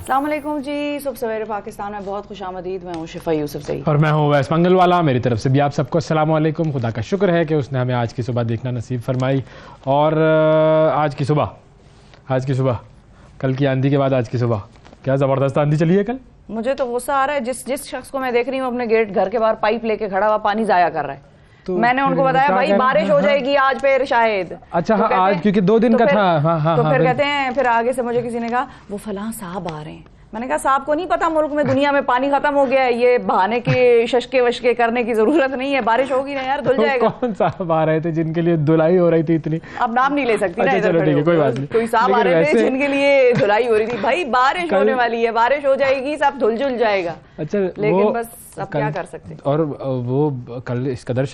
अस्सलामुअलैकुम जी, सुबह सवेरे पाकिस्तान में बहुत खुशामदीद। मैं हूँ शिफा यूसुफ सही और मैं हूँ वैस मंगलवाला। मेरी तरफ से भी आप सबको अस्सलामुअलैकुम। खुदा का शुक्र है कि उसने हमें आज की सुबह देखना नसीब फरमाई। और आज की सुबह कल की आंधी के बाद आज की सुबह क्या ज़बरदस्त आंधी चली है कल। मुझे तो गुस्सा आ रहा है जिस शख्स को मैं देख रही हूँ अपने गेट घर के बाहर पाइप लेके खड़ा हुआ पानी जाया कर रहा है। तो मैंने उनको बताया भाई बारिश हो जाएगी आज फिर शायद। अच्छा हाँ, आज क्योंकि 2 दिन का था। हाँ, तो फिर कहते हैं, फिर आगे से मुझे किसी ने कहा वो फलां साहब आ रहे हैं। मैंने कहा साहब को नहीं पता मुल्क में दुनिया में पानी खत्म हो गया है, ये बहाने के शशके वशके करने की जरूरत नहीं है, बारिश होगी ना यार, धुल जाएगा। कौन साहब आ रहे थे जिनके लिए धुलाई हो रही थी इतनी? अब नाम नहीं ले सकती ना। चलो ठीक है, कोई बात नहीं। कोई साहब आ रहे थे जिनके लिए धुलाई हो रही थी। भाई बारिश होने वाली है, बारिश हो जाएगी, सब धुल जुल जाएगा। अच्छा, लेकिन बस अब क्या कर सकते। और वो कल इस कदर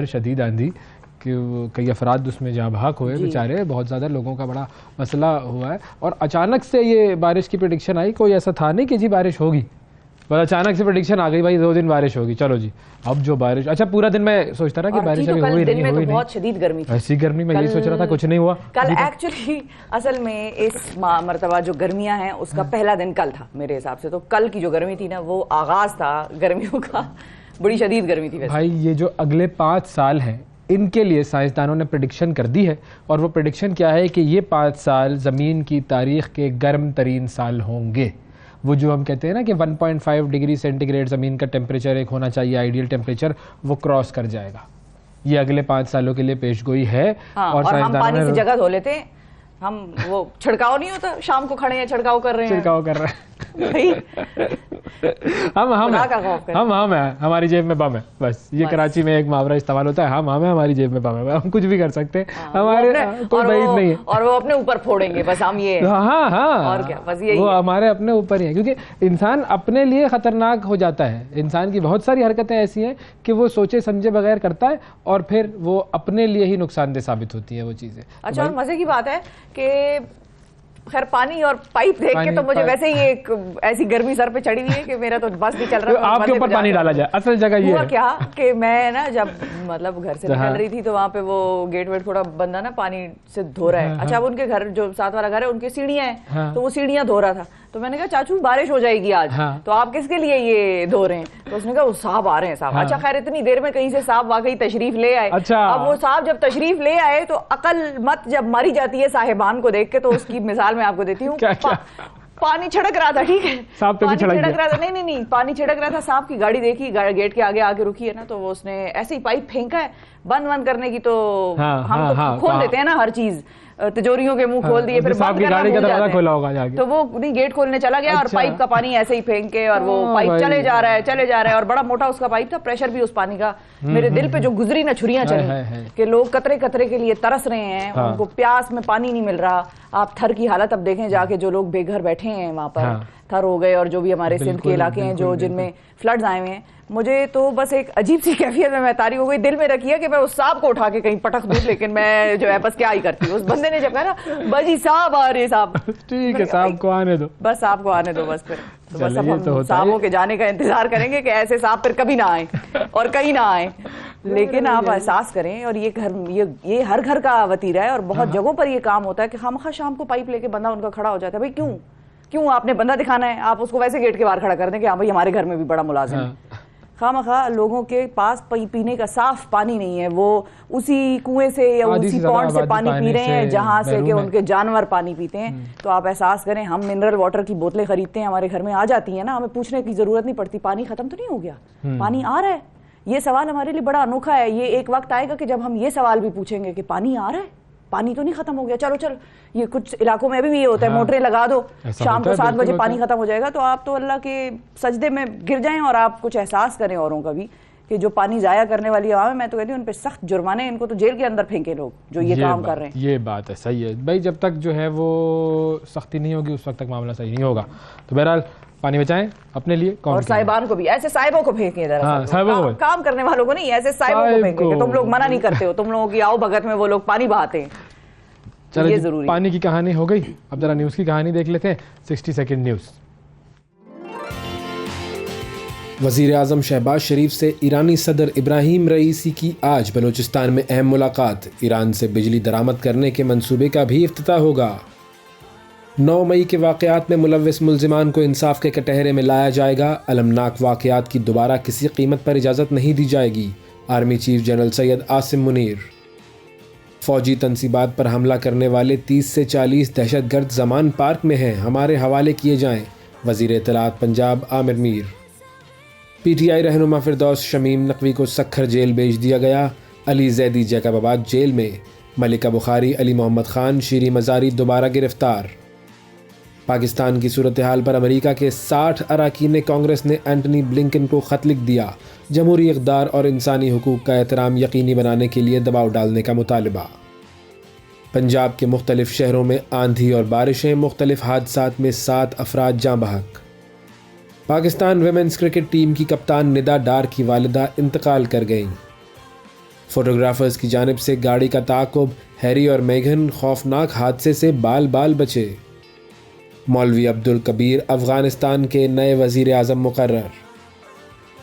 शदीद आंधी कि कई अफराद उसमें जहाँ भाग हुए बेचारे, बहुत ज़्यादा लोगों का बड़ा मसला हुआ है। और अचानक से ये बारिश की प्रेडिक्शन आई, कोई ऐसा था नहीं कि जी बारिश होगी, बस अचानक से प्रेडिक्शन आ गई भाई 2 दिन बारिश होगी। चलो जी, अब जो बारिश, अच्छा पूरा दिन मैं सोचता रहा कि बारिश अभी हुई नहीं। बहुत शदीद गर्मी थी। ऐसी गर्मी मैं ये सोच रहा था कुछ नहीं हुआ कल। एक्चुअली असल में इस मरतबा जो गर्मियां हैं उसका पहला दिन कल था मेरे हिसाब से। तो कल की जो गर्मी थी ना, वो आगाज था गर्मियों का। बड़ी शदीद गर्मी थी वैसे। भाई ये जो अगले 5 साल हैं इनके लिए साइंसदानों ने प्रेडिक्शन कर दी है। और वो प्रेडिक्शन क्या है कि ये 5 साल ज़मीन की तारीख़ के गर्म तरीन साल होंगे। वो जो हम कहते हैं ना कि 1.5 डिग्री सेंटीग्रेड ज़मीन का टेम्परेचर एक होना चाहिए आइडियल टेम्परेचर, वो क्रॉस कर जाएगा। ये अगले 5 सालों के लिए पेशगोई है। हाँ, और हम पानी से जगह धो लेते हैं। हम वो छिड़काव नहीं होता, शाम को खड़े हैं छिड़काव कर रहे हैं। हम है, हमारी जेब में बम है, बस ये कराची में एक मुहावरा इस्तेमाल होता है, हम है हमारी जेब में बम है, हम कुछ भी कर सकते हैं। हमारे कोई बैद नहीं है। और वो अपने ऊपर फोड़ेंगे बस हम ये। हाँ, और क्या, बस यही वो हमारे अपने ऊपर ही है। क्योंकि इंसान अपने लिए खतरनाक हो जाता है। इंसान की बहुत सारी हरकतें ऐसी हैं कि वो सोचे समझे बगैर करता है और फिर वो अपने लिए ही नुकसानदेह साबित होती है वो चीजें। अच्छा, और मजे की बात है कि खैर पानी और पाइप देख के तो मुझे वैसे ही एक ऐसी गर्मी सर पे चढ़ी हुई है कि मेरा तो बस भी चल रहा है। तो आपके ऊपर पानी डाला जाए, असल जगह ये हुआ क्या कि मैं ना जब मतलब घर से निकल रही थी तो वहाँ पे वो गेट वेट थोड़ा बंदा ना पानी से धो रहा है। अच्छा, अब उनके घर जो साथ वाला घर है उनकी सीढ़ियाँ हैं, तो वो सीढ़ियाँ धो रहा था। तो मैंने कहा चाचू बारिश हो जाएगी आज, तो आप किसके लिए ये धो रहे हैं? तो उसने कहा वो साहब आ रहे हैं साहब। अच्छा, खैर इतनी देर में कहीं से साहब वाकई तशरीफ ले आए। अच्छा, अब वो साहब जब तशरीफ ले आए तो अकल मत जब मारी जाती है साहिबान को देख के, तो उसकी मिसाल मैं आपको देती हूँ। पानी छिड़क रहा था, ठीक है, पानी छिड़क रहा था, नहीं पानी छिड़क रहा था। सांप की गाड़ी देखी, गेट के आगे रुकी है ना, तो वो उसने ऐसे ही पाइप फेंका है। बंद करने की तो हम तो खोल देते हैं ना हर चीज, तिजोरियों के मुंह खोल दिए, फिर बंद करना भूल जाते हैं। खोला होगा जाके, तो वो नहीं गेट खोलने चला गया। और पाइप का पानी ऐसे ही फेंक के, और वो पाइप चले जा रहा है और बड़ा मोटा उसका पाइप था, प्रेशर भी उस पानी का। मेरे दिल पे जो गुजरी ना छुरियां चली कि लोग कतरे कतरे के लिए तरस रहे हैं, उनको प्यास में पानी नहीं मिल रहा। आप थर की हालत अब देखें जाके, जो लोग बेघर बैठे हैं वहां पर, थर हो गए, और जो भी हमारे सिंध के इलाके हैं जो जिनमें फ्लड्स आए हुए हैं। मुझे तो बस एक अजीब सी कैफियत में मैं तारी हो गई। दिल में रखी है कि मैं उस सांप को उठा के कहीं पटक दूं, लेकिन मैं जो है बस क्या ही करती हूँ। उस बंदे ने जब कहा ना बजी साहब आ रहे साहब, ठीक है साहब को आने दो, बस साहब को आने दो बस। फिर तो बस अब हम सांपों के जाने का इंतजार करेंगे कि ऐसे सांप फिर कभी ना आए और कहीं ना आए। लेकिन आप एहसास करें, और ये हर घर का वतीरा है, और बहुत जगहों पर ये काम होता है कि खामखा शाम को पाइप लेके बंदा उनका खड़ा हो जाता है। भाई क्यों आपने बंदा दिखाना है? आप उसको वैसे गेट के बाहर खड़ा कर दें कि हाँ भाई हमारे घर में भी बड़ा मुलाजिम है। खामखा लोगों के पास पीने का साफ पानी नहीं है, वो उसी कुएं से या उसी पॉन्ड से पानी पी रहे हैं जहां से कि उनके जानवर पानी पीते हैं। तो आप एहसास करें, हम मिनरल वाटर की बोतलें खरीदते हैं, हमारे घर में आ जाती है ना, हमें पूछने की जरूरत नहीं पड़ती पानी खत्म तो नहीं हो गया, पानी आ रहा है। ये सवाल हमारे लिए बड़ा अनोखा है। ये एक वक्त आएगा कि जब हम ये सवाल भी पूछेंगे कि पानी आ रहा है, पानी तो नहीं खत्म हो गया। चलो ये कुछ इलाकों में भी ये होता है, मोटरें लगा दो, शाम को 7 बजे पानी खत्म हो जाएगा। तो आप तो अल्लाह के सजदे में गिर जाएं और आप कुछ एहसास करें औरों का भी कि जो पानी जाया करने वाली आवाम है, मैं तो कहती हूँ उन पे सख्त जुर्माने, इनको तो जेल के अंदर फेंके लोग जो ये काम कर रहे हैं। ये बात है, सही है भाई, जब तक जो है वो सख्ती नहीं होगी उस वक्त तक मामला सही नहीं होगा। तो बहरहाल पानी बचाएं अपने लिए, और साहिबान को भी, ऐसे साहिबों को फेंके इधर, काम करने वालों को नहीं, ऐसे साहिबों को फेंके कि तुम लोग मना नहीं करते हो, तुम लोगों की आओ भगत में वो लोग पानी बहाते हैं। चलो जरूरी, पानी की कहानी हो गई, अब जरा न्यूज़ की कहानी देख लेते हैं। 60 सेकंड न्यूज़। वज़ीर आज़म शहबाज शरीफ से ईरानी सदर इब्राहिम रईसी की आज बलूचिस्तान में अहम मुलाकात। ईरान से बिजली दरामद करने के मंसूबे का भी इफ्तिताह होगा। 9 मई के वाक़यात में मुलव्विस मुल्ज़िमान को इंसाफ के कटहरे में लाया जाएगा। अलमनाक वाक़यात की दोबारा किसी कीमत पर इजाज़त नहीं दी जाएगी। Army chief general Syed Asim Munir. फ़ौजी तनसीबात पर हमला करने वाले 30 से 40 दहशतगर्द ज़मान पार्क में हैं, हमारे हवाले किए जाएँ। वज़ीर इत्तलात पंजाब आमिर मीर। PTI रहनुमा फिरदौस शमीम नकवी को सखर जेल भेज दिया गया। अली जैदी जैकबाबाद जेल में। मलिका बुखारी, अली मोहम्मद ख़ान, शीरी मज़ारी दोबारा गिरफ्तार। पाकिस्तान की सूरत हाल पर अमेरिका के 60 अरकान कांग्रेस ने एंटनी ब्लिंकन को ख़त लिख दिया। जमहूरी इक़दार और इंसानी हुकूक का एहतराम यकीनी बनाने के लिए दबाव डालने का मुतालबा। पंजाब के मुख्तलिफ शहरों में आंधी और बारिशें, मुख्तलिफ हादसात में 7 अफराद जाँ बहक। पाकिस्तान विमेंस क्रिकेट टीम की कप्तान निदा डार की वालिदा इंतकाल कर गईं। फोटोग्राफर्स की जानिब से गाड़ी का ताक़ुब, हैरी और मेघन खौफनाक हादसे से बाल बाल बचे। मौलवी अब्दुल कबीर अफ़गानिस्तान के नए वज़ीर आज़म मुकर्रर।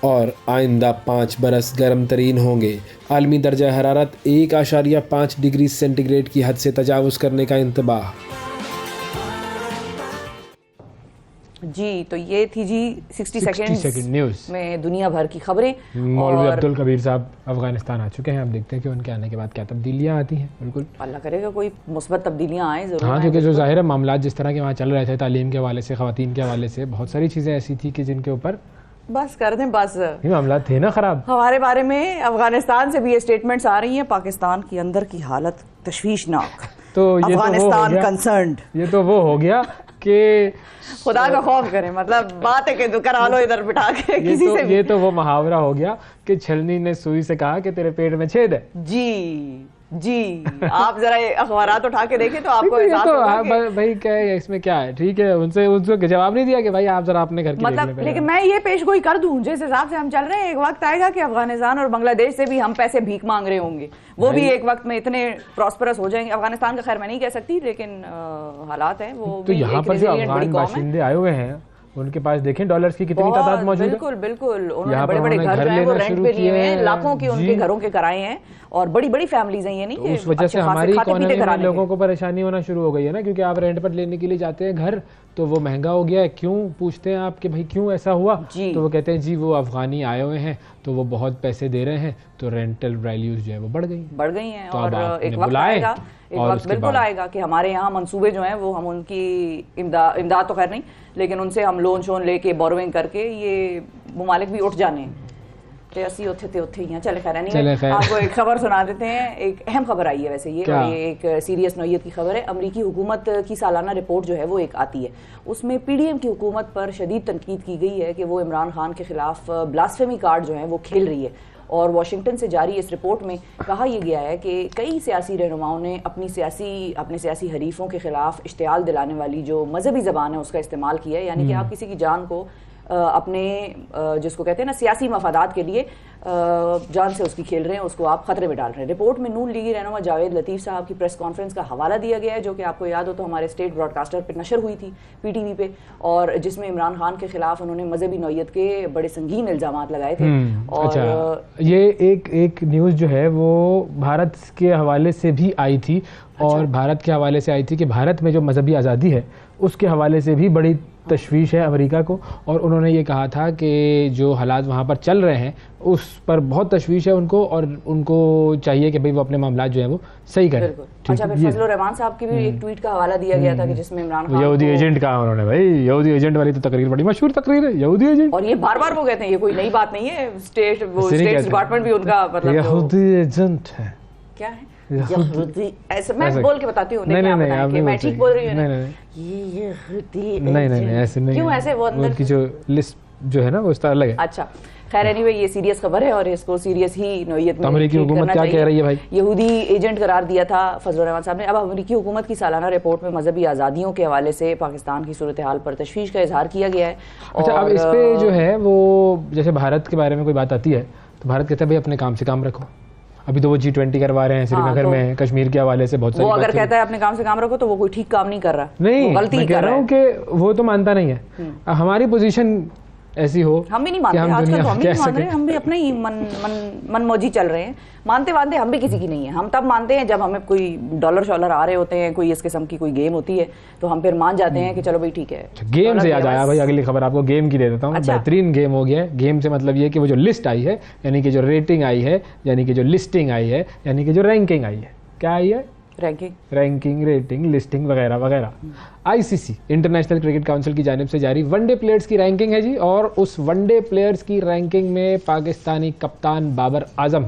और आइंदा 5 बरस गर्म तरीन होंगे। आलमी दर्जा हरारत 1.5 डिग्री सेंटीग्रेड की हद से तजावुज़ करने का इंतबाह। जी तो ये थी जी 60 सेकंड न्यूज़ में दुनिया भर की खबरें। मौलवी अब्दुल कबीर साहब अफगानिस्तान आ चुके हैं, अब देखते हैं कि उनके आने के बाद क्या तब्दीलियां आती हैं। बिल्कुल अल्लाह करेगा कोई मुस्बत तब्दीलियां आए जरूर। हाँ, क्योंकि जो ज़ाहिर है मामला जिस तरह के वहाँ चल रहे थे, तालीम के हवाले से, ख़वातीन के हवाले से, बहुत सारी चीज़ें ऐसी थी कि जिनके ऊपर बस कर दें, बस ये मामला थे ना ख़राब। हमारे बारे में अफगानिस्तान से भी ये स्टेटमेंट्स आ रही हैं, पाकिस्तान की अंदर की हालत तशवीशनाक। तो ये अफगानिस्तान कंसर्न्ड, ये तो वो हो गया कि खुदा का खौफ करें, मतलब बात है कि करा लो इधर बिठा के किसी से। ये तो वो मुहावरा हो गया कि छलनी ने सुई से कहा कि तेरे पेट में छेद है। जी जी, आप जरा अखबारात उठा के देखें तो आपको एहसास होगा कि भाई क्या है इसमें, क्या है। ठीक है, उनसे जवाब नहीं दिया कि भाई आप जरा अपने घर की मतलब, लेकिन मैं ये पेशगोई कर दूं जिस हिसाब से हम चल रहे हैं, एक वक्त आएगा कि अफगानिस्तान और बांग्लादेश से भी हम पैसे भीख मांग रहे होंगे। वो भी एक वक्त में इतने प्रॉस्परस हो जाएंगे। अफगानिस्तान का खैर मैं नहीं कह सकती, लेकिन हालात है वो। तो यहाँ पर जो अफगान बाशिंदे आए हुए हैं उनके पास देखें डॉलर्स की कितनी तादाद मौजूद है। बिल्कुल बिल्कुल, उन्होंने बड़े बड़े घर जो हैं वो रेंट पे लिए हुए हैं, लाखों के उनके घरों के किराए हैं और बड़ी बड़ी फैमिलीज हैं। ये नहीं, उस वजह से हमारी इकोनॉमी में लोगों को परेशानी होना शुरू हो गई है ना, क्योंकि आप रेंट पर लेने के लिए जाते हैं घर तो वो महंगा हो गया है। क्यों पूछते हैं आप कि भाई क्यों ऐसा हुआ, तो वो कहते हैं जी वो अफगानी आए हुए हैं तो वो बहुत पैसे दे रहे हैं, तो रेंटल वैल्यूज जो है वो बढ़ गई हैं। और एक वक्त आएगा, एक वक्त बिल्कुल आएगा कि हमारे यहाँ मंसूबे जो हैं वो हम उनकी इमदाद तो खैर नहीं, लेकिन उनसे हम लोन शोन लेके बोरोइंग करके ये ममालिक भी उठ जाने असी उथे ही हैं। चले खैर नहीं, आपको एक खबर सुना देते हैं। एक अहम खबर आई है वैसे ये, और ये एक सीरियस नौयत की खबर है। अमरीकी हुकूमत की सालाना रिपोर्ट जो है वो एक आती है, उसमें PDM की हुकूमत पर शदीद तनकीद की गई है कि वो इमरान खान के खिलाफ ब्लास्फेमी कार्ड जो है वो खेल रही है। और वाशिंगटन से जारी इस रिपोर्ट में कहा यह गया है कि कई सियासी रहनुमाओं ने अपने सियासी हरीफों के खिलाफ इश्तियाल दिलाने वाली जो मजहबी ज़बान है उसका इस्तेमाल किया है। यानी कि आप किसी की जान को अपने जिसको कहते हैं ना सियासी मफादात के लिए जान से उसकी खेल रहे हैं, उसको आप खतरे में डाल रहे हैं। रिपोर्ट में नून लीगी रहनुमा जावेद लतीफ़ साहब की प्रेस कॉन्फ्रेंस का हवाला दिया गया है, जो कि आपको याद हो तो हमारे स्टेट ब्रॉडकास्टर पर नशर हुई थी PTV पे, और जिसमें इमरान खान के खिलाफ उन्होंने मजहबी नौयत के बड़े संगीन इल्जामात लगाए थे। और अच्छा, ये एक न्यूज़ जो है वो भारत के हवाले से भी आई थी। और भारत के हवाले से आई थी कि भारत में जो मजहबी आज़ादी है उसके हवाले से भी बड़ी तशवीश है अमेरिका को। और उन्होंने ये कहा था कि जो हालात वहाँ पर चल रहे हैं उस पर बहुत तशवीश है उनको, और उनको चाहिए कि भाई वो अपने मामला जो है वो सही करें। अच्छा, फिर फजलुर रहमान साहब की भी एक ट्वीट का हवाला दिया गया था कि जिसमें इमरान खान यहूदी एजेंट कहा उन्होंने। भाई यहूदी एजेंट वाली तो तकरीर बड़ी मशहूर तकरीर है, यहूदी एजेंट। और ये बार बार वो कहते हैं, ये कोई नई बात नहीं है। स्टेट डिपार्टमेंट भी उनका मतलब यहूदी एजेंट है। क्या है यहूदी? ऐसे मैं बोल के बताती हूँ, नहीं मैं ठीक बोल रही हूँ। नहीं, ऐसे नहीं। क्यों ऐसे? वो अंदर की जो जो है ना वो इस तरह अलग है। अच्छा, खैर एनीवे ये सीरियस खबर है और इसको सीरियस ही नोयत में अमेरिकी हुकूमत क्या कह रही है भाई? यहूदी एजेंट करार दिया था फजलुर रहमान साहब ने। अब अमेरिकी हुकूमत की सालाना रिपोर्ट में मजहबी आज़ादियों के हवाले से पाकिस्तान की सूरत हाल पर तशवीश का इजहार किया गया है। अच्छा, अब इस पे जो है वो जैसे भारत के बारे में कोई बात आती है तो भारत कहता है भाई अपने काम से काम रखो। अभी तो वो G20 करवा रहे हैं श्रीनगर में, कश्मीर के हवाले से बहुत सारी। वो अगर कहता है अपने काम से काम रखो तो वो कोई ठीक काम नहीं कर रहा, नहीं गलती कर रहा हूँ कि वो तो मानता नहीं है। हमारी पोजीशन ऐसी हो, हम भी नहीं मानते आजकल, तो हम भी नहीं मान रहे, हम भी अपने ही मन मौजी चल रहे हैं। मानते हम भी किसी की नहीं है। हम तब मानते हैं जब हमें कोई डॉलर शॉलर आ रहे होते हैं, कोई इस किस्म की कोई गेम होती है तो हम फिर मान जाते हैं कि चलो भाई ठीक है। गेम से याद आया भाई, अगली खबर आपको गेम की दे देता हूँ। बेहतरीन गेम हो गया है। गेम से मतलब ये कि वो जो लिस्ट आई है, यानी कि जो रेटिंग आई है, यानी कि जो लिस्टिंग आई है, यानी कि जो रैंकिंग आई है, क्या आई है? रैंकिंग, रेटिंग, लिस्टिंग वगैरह वगैरह। आईसीसी इंटरनेशनल क्रिकेट काउंसिल की जानिब से जारी वनडे प्लेयर्स की रैंकिंग है जी। और उस वनडे प्लेयर्स की रैंकिंग में पाकिस्तानी कप्तान बाबर आजम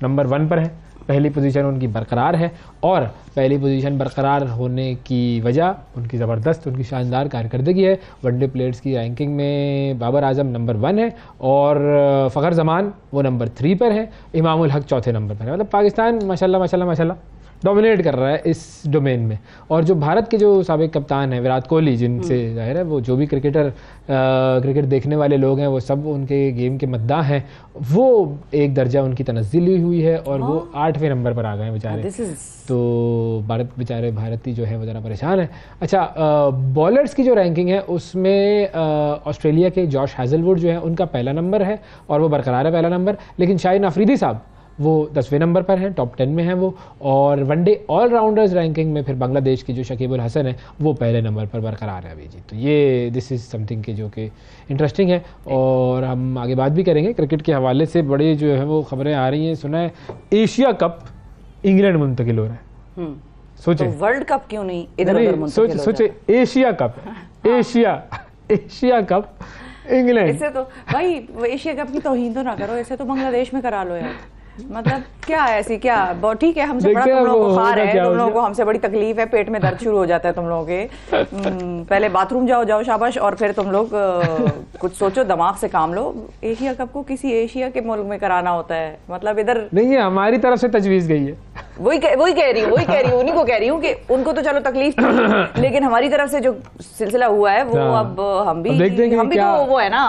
नंबर 1 पर है। पहली पोजीशन उनकी बरकरार है और पहली पोजीशन बरकरार होने की वजह उनकी ज़बरदस्त, उनकी शानदार कारकर्दगी है। वनडे प्लेयर्स की रैंकिंग में बाबर आजम नंबर 1 है और फ़खर जमान वो नंबर 3 पर है। इमामुल हक चौथे नंबर पर है। मतलब पाकिस्तान माशाल्लाह माशाल्लाह माशाल्लाह डोमिनेट कर रहा है इस डोमेन में। और जो भारत के जो साबिक कप्तान हैं विराट कोहली, जिनसे जाहिर है वो जो भी क्रिकेट देखने वाले लोग हैं वो सब उनके गेम के मद्दाह हैं, वो एक दर्जा उनकी तनज़्ज़ुल हुई है और वो 8वें नंबर पर आ गए हैं बेचारे। तो भारती जो है वो ज़रा परेशान है। अच्छा, बॉलर्स की जो रैंकिंग है उसमें ऑस्ट्रेलिया के जॉश हैज़लवुड जो है उनका पहला नंबर है और वो बरकरार है पहला नंबर। लेकिन शाहिन अफरीदी साहब वो 10वें नंबर पर हैं, टॉप 10 में हैं वो। और वनडे ऑलराउंडर्स रैंकिंग में फिर बांग्लादेश की जो शकीबुल हसन है वो पहले नंबर पर बरकरार है अभी जी। तो ये दिस इज़ समथिंग के जो कि इंटरेस्टिंग है और हम आगे बात भी करेंगे। क्रिकेट के हवाले से बड़ी जो है वो खबरें आ रही हैं। सुना है एशिया कप इंग्लैंड मुंतकिल हो रहा है। सोचे तो वर्ल्ड कप क्यों नहीं इधर-उधर मुंतकिल हो रहा है? सोचे Asia cup, Asia cup England. इससे तो भाई एशिया कप की तौहीन तो ना करो, ऐसे तो बांग्लादेश में करा लो यार। मतलब क्या है ऐसी, क्या ठीक है हमसे बड़ा तुम लोगों को बुखार है, तुम लोगों को हमसे बड़ी तकलीफ है, पेट में दर्द शुरू हो जाता है तुम लोगों के। पहले बाथरूम जाओ शाबाश, और फिर तुम लोग कुछ सोचो, दिमाग से काम लो। एशिया कप को किसी एशिया के मुल्क में कराना होता है, मतलब इधर नहीं है, हमारी तरफ से तजवीज़ गई है। वही कह रही हूँ उन्हीं को कह रही हूँ कि उनको तो चलो तकलीफ थी, लेकिन हमारी तरफ से जो सिलसिला हुआ है वो अब हम भी तो वो है ना,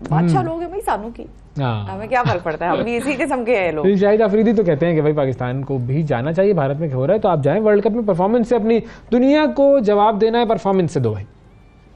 बादशाह लोग हैं भाई सानू की, हमें क्या फर्क पड़ता है, हम भी इसी किस्म के हैं लोग। शाहिद अफरीदी तो कहते हैं कि भाई पाकिस्तान को भी जाना चाहिए, भारत में हो रहा है तो आप जाएं, वर्ल्ड कप में परफॉर्मेंस से अपनी दुनिया को जवाब देना है, परफॉर्मेंस से दो भाई,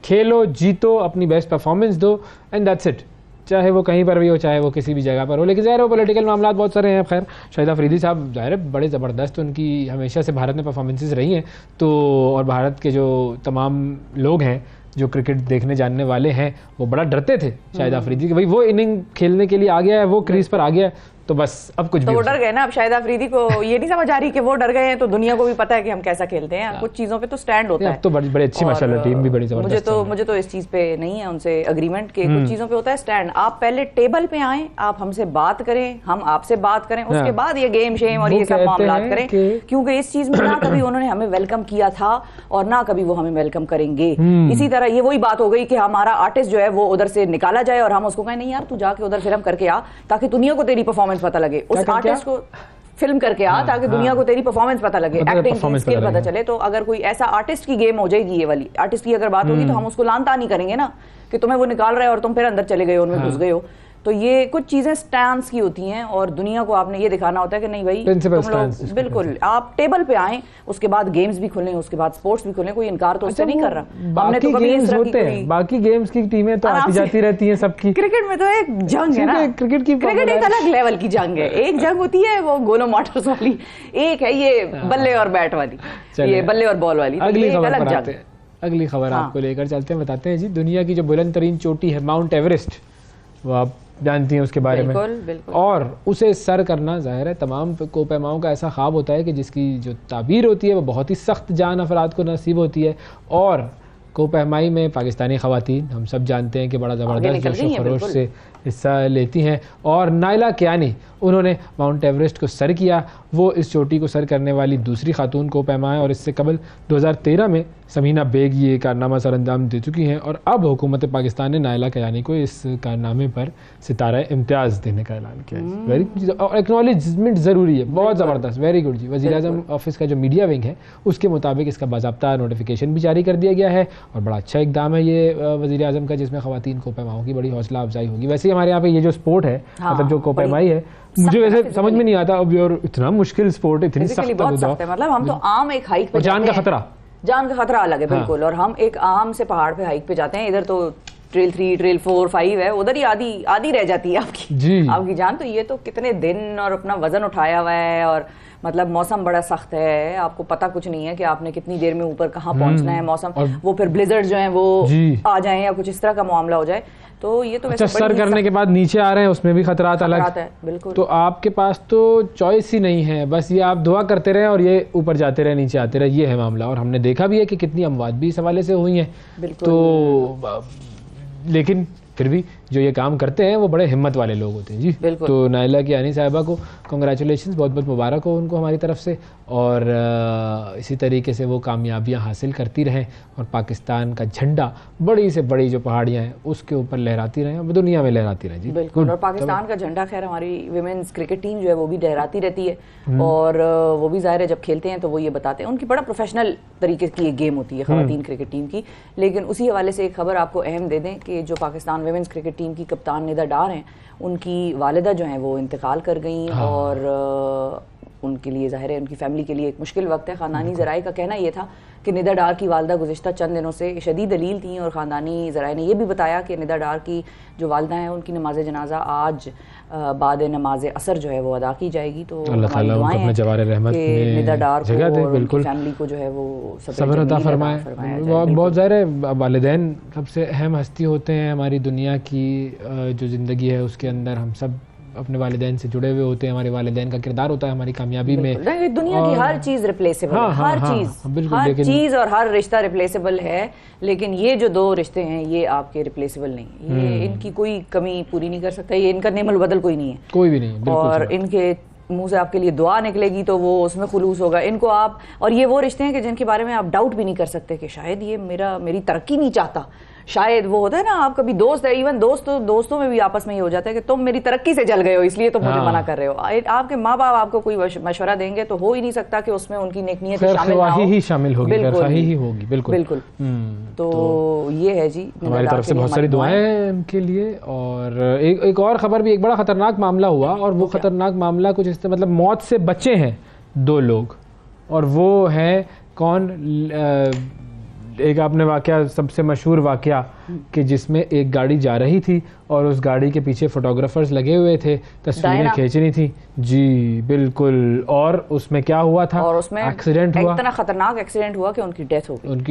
खेलो जीतो, अपनी बेस्ट परफॉर्मेंस दो एंड दैट्स इट। चाहे वो कहीं पर भी हो, चाहे वो किसी भी जगह पर हो। लेकिन ज़ाहिर है पॉलिटिकल मामला बहुत सारे हैं। खैर शाहिद अफरीदी साहब ज़ाहिर है बड़े ज़बरदस्त उनकी हमेशा से भारत में परफॉर्मेंसेस रही हैं, तो और भारत के जो तमाम लोग हैं जो क्रिकेट देखने जानने वाले हैं वो बड़ा डरते थे शाहिद अफरीदी कि भाई वो इनिंग खेलने के लिए आ गया है, वो क्रीज पर आ गया है, तो बस अब कुछ तो वो डर गए ना। अब शाहिद अफरीदी को ये नहीं समझ आ रही कि वो डर गए हैं, तो दुनिया को भी पता है कि हम कैसा खेलते हैं। कुछ चीज़ों पे तो स्टैंड होता है। तो बड़ी अच्छी माशाल्लाह टीम भी बड़ी ज़बरदस्त। मुझे तो इस चीज़ पे नहीं है उनसे अग्रीमेंट के, कुछ चीज़ों पे होता है स्टैंड। आप पहले टेबल पे आएँ, आप हमसे बात करें, हम आपसे बात करें, उसके बाद ये गेम शेम और ये सब मामला करें, क्योंकि इस चीज़ में ना कभी उन्होंने हमें वेलकम किया था और ना कभी वो हमें वेलकम करेंगे। इसी तरह ये वही बात हो गई कि हमारा आर्टिस्ट जो है वो उधर से निकाला जाए और हम उसको कहें नहीं यार तू जाके उधर फिल्म करके आ, ताकि दुनिया को तेरी परफॉर्मेंस पता लगे। उस आर्टिस्ट को फिल्म करके आ ताकि दुनिया को तेरी परफॉर्मेंस पता लगे, एक्टिंग की स्किल पता चले। तो अगर कोई ऐसा आर्टिस्ट की गेम हो जाएगी, ये वाली आर्टिस्ट की अगर बात होगी, तो हम उसको लानता नहीं करेंगे ना कि तुम्हें वो निकाल रहा है और तुम फिर अंदर चले गए हो, उनमें घुस गए हो। तो ये कुछ चीजें स्टैंड्स की होती हैं और दुनिया को आपने ये दिखाना होता है कि नहीं भाई तुम लोग बिल्कुल आप टेबल पे आएं, उसके बाद गेम्स भी खुलें, उसके बाद स्पोर्ट्स भी खुलें, कोई इनकार तो उससे नहीं कर रहा। हमने तो कभी इस होते हैं, बाकी गेम्स की टीमें तो आती जाती रहती हैं सबकी। क्रिकेट में तो एक जंग है ना, क्रिकेट एक अलग लेवल की जंग है। एक जंग होती है वो गोलो मार्टर्स वाली, एक है ये बल्ले और बैट वाली, ये बल्ले और बॉल वाली। अगली खबर आपको लेकर चलते हैं, बताते हैं जी दुनिया की जो बुलंद तरीन चोटी है माउंट एवरेस्ट, वो आप जानती हैं उसके बारे में। बिल्कुल। और उसे सर करना ज़ाहिर है तमाम कोपैमाओं का ऐसा ख्वाब होता है कि जिसकी जो ताबीर होती है वो बहुत ही सख्त जान अफराद को नसीब होती है। और कोपैमाई में पाकिस्तानी ख़वातीन हम सब जानते हैं कि बड़ा ज़बरदस्त जोश व खरोश से हिस्सा लेती हैं। और नायला कियानी, उन्होंने माउंट एवरेस्ट को सर किया। वो इस चोटी को सर करने वाली दूसरी खातून को पैमा है और इससे कबल 2013 में समीना बेग ये कारनामा सर अंजाम दे चुकी हैं और अब हुकूमत पाकिस्तान ने नायला कियानी को इस कारनामे पर सितारा इम्तियाज़ देने का ऐलान किया है। वेरी और एक्नॉलेजमेंट ज़रूरी है, बहुत ज़बरदस्त, वेरी गुड जी। वज़ीर-ए-आज़म ऑफिस का जो मीडिया विंग है उसके मुताबिक इसका बाज़ाब्ता नोटिफिकेशन भी जारी कर दिया गया है और बड़ा अच्छा इकदाम है ये वज़ीर-ए-आज़म का, जिसमें ख़वातीन को पैमाओं की बड़ी हौसला अफजाई होगी। वैसे ही हमारे यहाँ पे ये जो स्पोर्ट है, मतलब जो कोपैमाई है, मुझे वैसे समझ में नहीं आता अब, और इतना मुश्किल स्पोर्ट, इतनी सख्त है, मतलब हम तो आम एक हाइक पे जान का खतरा, जान का खतरा अलग है बिल्कुल। और हम एक आम से पहाड़ पे हाइक पे जाते हैं, इधर तो ट्रेल 3, ट्रेल 4, 5 है, उधर ही आधी रह जाती है आपकी जान। तो ये तो कितने दिन और अपना वजन उठाया हुआ है और मतलब मौसम बड़ा सख्त है, आपको पता कुछ नहीं है कि आपने कितनी देर में ऊपर कहाँ पहुंचना है। मौसम वो फिर ब्लिजर्ड जो है वो आ जाए या कुछ इस तरह का मामला हो जाए, तो ये तो अच्छा, सर करने के बाद नीचे आ रहे हैं, उसमें भी खतरात अलग है बिल्कुल। तो आपके पास तो चॉइस ही नहीं है, बस ये आप दुआ करते रहे और ये ऊपर जाते रहे, नीचे आते रहे, ये है मामला। और हमने देखा भी है कि कितनी अमवात भी इस हवाले से हुई हैं, तो लेकिन फिर भी जो ये काम करते हैं वो बड़े हिम्मत वाले लोग होते हैं जी। तो नायला कियानी साहिबा को कांग्रेचुलेशंस, बहुत बहुत मुबारक हो उनको हमारी तरफ से, और इसी तरीके से वो कामयाबियां हासिल करती रहें और पाकिस्तान का झंडा बड़ी से बड़ी जो पहाड़ियां हैं उसके ऊपर लहराती रहें और दुनिया में लहराती रहें जी। बिल्कुल। और पाकिस्तान का झंडा, खैर हमारी विमेंस क्रिकेट टीम जो है वो भी लहराती रहती है और वो भी ज़ाहिर है जब खेलते हैं तो वो ये बताते हैं, उनकी बड़ा प्रोफेशनल तरीके की एक गेम होती है ख़वातीन क्रिकेट टीम की। लेकिन उसी हवाले से एक खबर आपको अहम दे दें कि जो पाकिस्तान विमेंस क्रिकेट टीम की कप्तान निदा डार हैं, उनकी वालिदा जो हैं वो इंतकाल कर गई और उनके लिए ज़ाहिर है उनकी फैमिली के लिए एक मुश्किल वक्त है। ख़ानदानी ज़राए का कहना ये था कि निदा डार की वालदा गुज़िश्ता चंद दिनों से शदीद दलील थी और ख़ानदानी ज़राए ने यह भी बताया कि निदा डार की जो वालदा हैं उनकी नमाज जनाजा आज बाद नमाज असर जो है वो अदा की जाएगी। तो अल्लाह ताला उनको अपने जवार रहमत में निदा डार को और बिल्कुल फैमिली को जो है वो सब्र अता फरमाए। बहुत ज़ाहिर है वालिदैन सबसे अहम हस्ती होते हैं हमारी दुनिया की, जो ज़िंदगी है उसके अंदर हम सब अपने वालिदैन से जुड़े हुए होते हैं, हमारे वालिदैन का किरदार होता है हमारी कामयाबी में। दुनिया की हर चीज़ रिप्लेसेबल है, हर चीज़ और हर रिश्ता रिप्लेसेबल है, लेकिन ये जो दो रिश्ते हैं ये आपके रिप्लेसेबल नहीं, ये इनकी कोई कमी पूरी नहीं कर सकता, ये इनका नेमल बदल कोई नहीं है, कोई भी नहीं। और इनके मुंह से आपके लिए दुआ निकलेगी तो वो उसमें खुलूस होगा इनको आप। और ये वो रिश्ते हैं कि जिनके बारे में आप डाउट भी नहीं कर सकते कि शायद ये मेरी तरक्की नहीं चाहता, शायद वो होता है ना, आप कभी दोस्त है, इवन दोस्तों में भी आपस में ये हो जाता है कि तुम मेरी तरक्की से जल गए हो इसलिए तुम मुझे मना कर रहे हो। आपके माँ बाप आपको कोई मशवरा देंगे तो हो ही नहीं सकता कि उसमें उनकी नेक नीयत शामिल होगी। बिल्कुल। तो ये है जी हमारी तरफ से बहुत सारी दुआएं उनके लिए। और एक और खबर भी, एक बड़ा खतरनाक मामला हुआ और वो खतरनाक मामला कुछ इस तरह, मतलब मौत से बचे हैं 2 लोग, और वो है कौन, एक आपने वाकया, सबसे मशहूर वाकया कि जिसमें एक गाड़ी जा रही थी और उस गाड़ी के पीछे फोटोग्राफर्स लगे हुए थे, तस्वीरें खींचनी थी जी बिल्कुल, और उसमें क्या हुआ था, और उसमें एक्सीडेंट हुआ, इतना खतरनाक एक्सीडेंट हुआ कि उनकी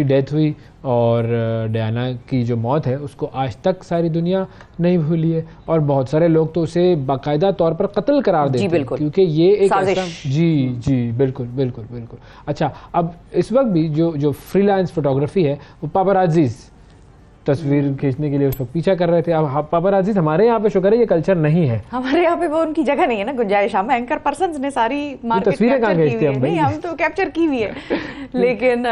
डेथ हुई। और डायना की जो मौत है उसको आज तक सारी दुनिया नहीं भूली है और बहुत सारे लोग तो उसे बाकायदा तौर पर कत्ल करार देते हैं क्योंकि ये एक ऐसा जी बिल्कुल। अच्छा, अब इस वक्त भी जो फ्रीलांस फोटोग्राफी है वो पापाराजीज तस्वीर खींचने के लिए उस पर पीछा कर रहे थे। अब पापाराजीज हमारे यहाँ पे शुक्र है ये कल्चर नहीं है, हमारे यहाँ पे वो उनकी जगह नहीं है ना, गुंजाइश। हम एंकर पर्सन्स ने सारी तस्वीरें कहाँ खींचते हैं नहीं, हम तो कैप्चर की हुई है लेकिन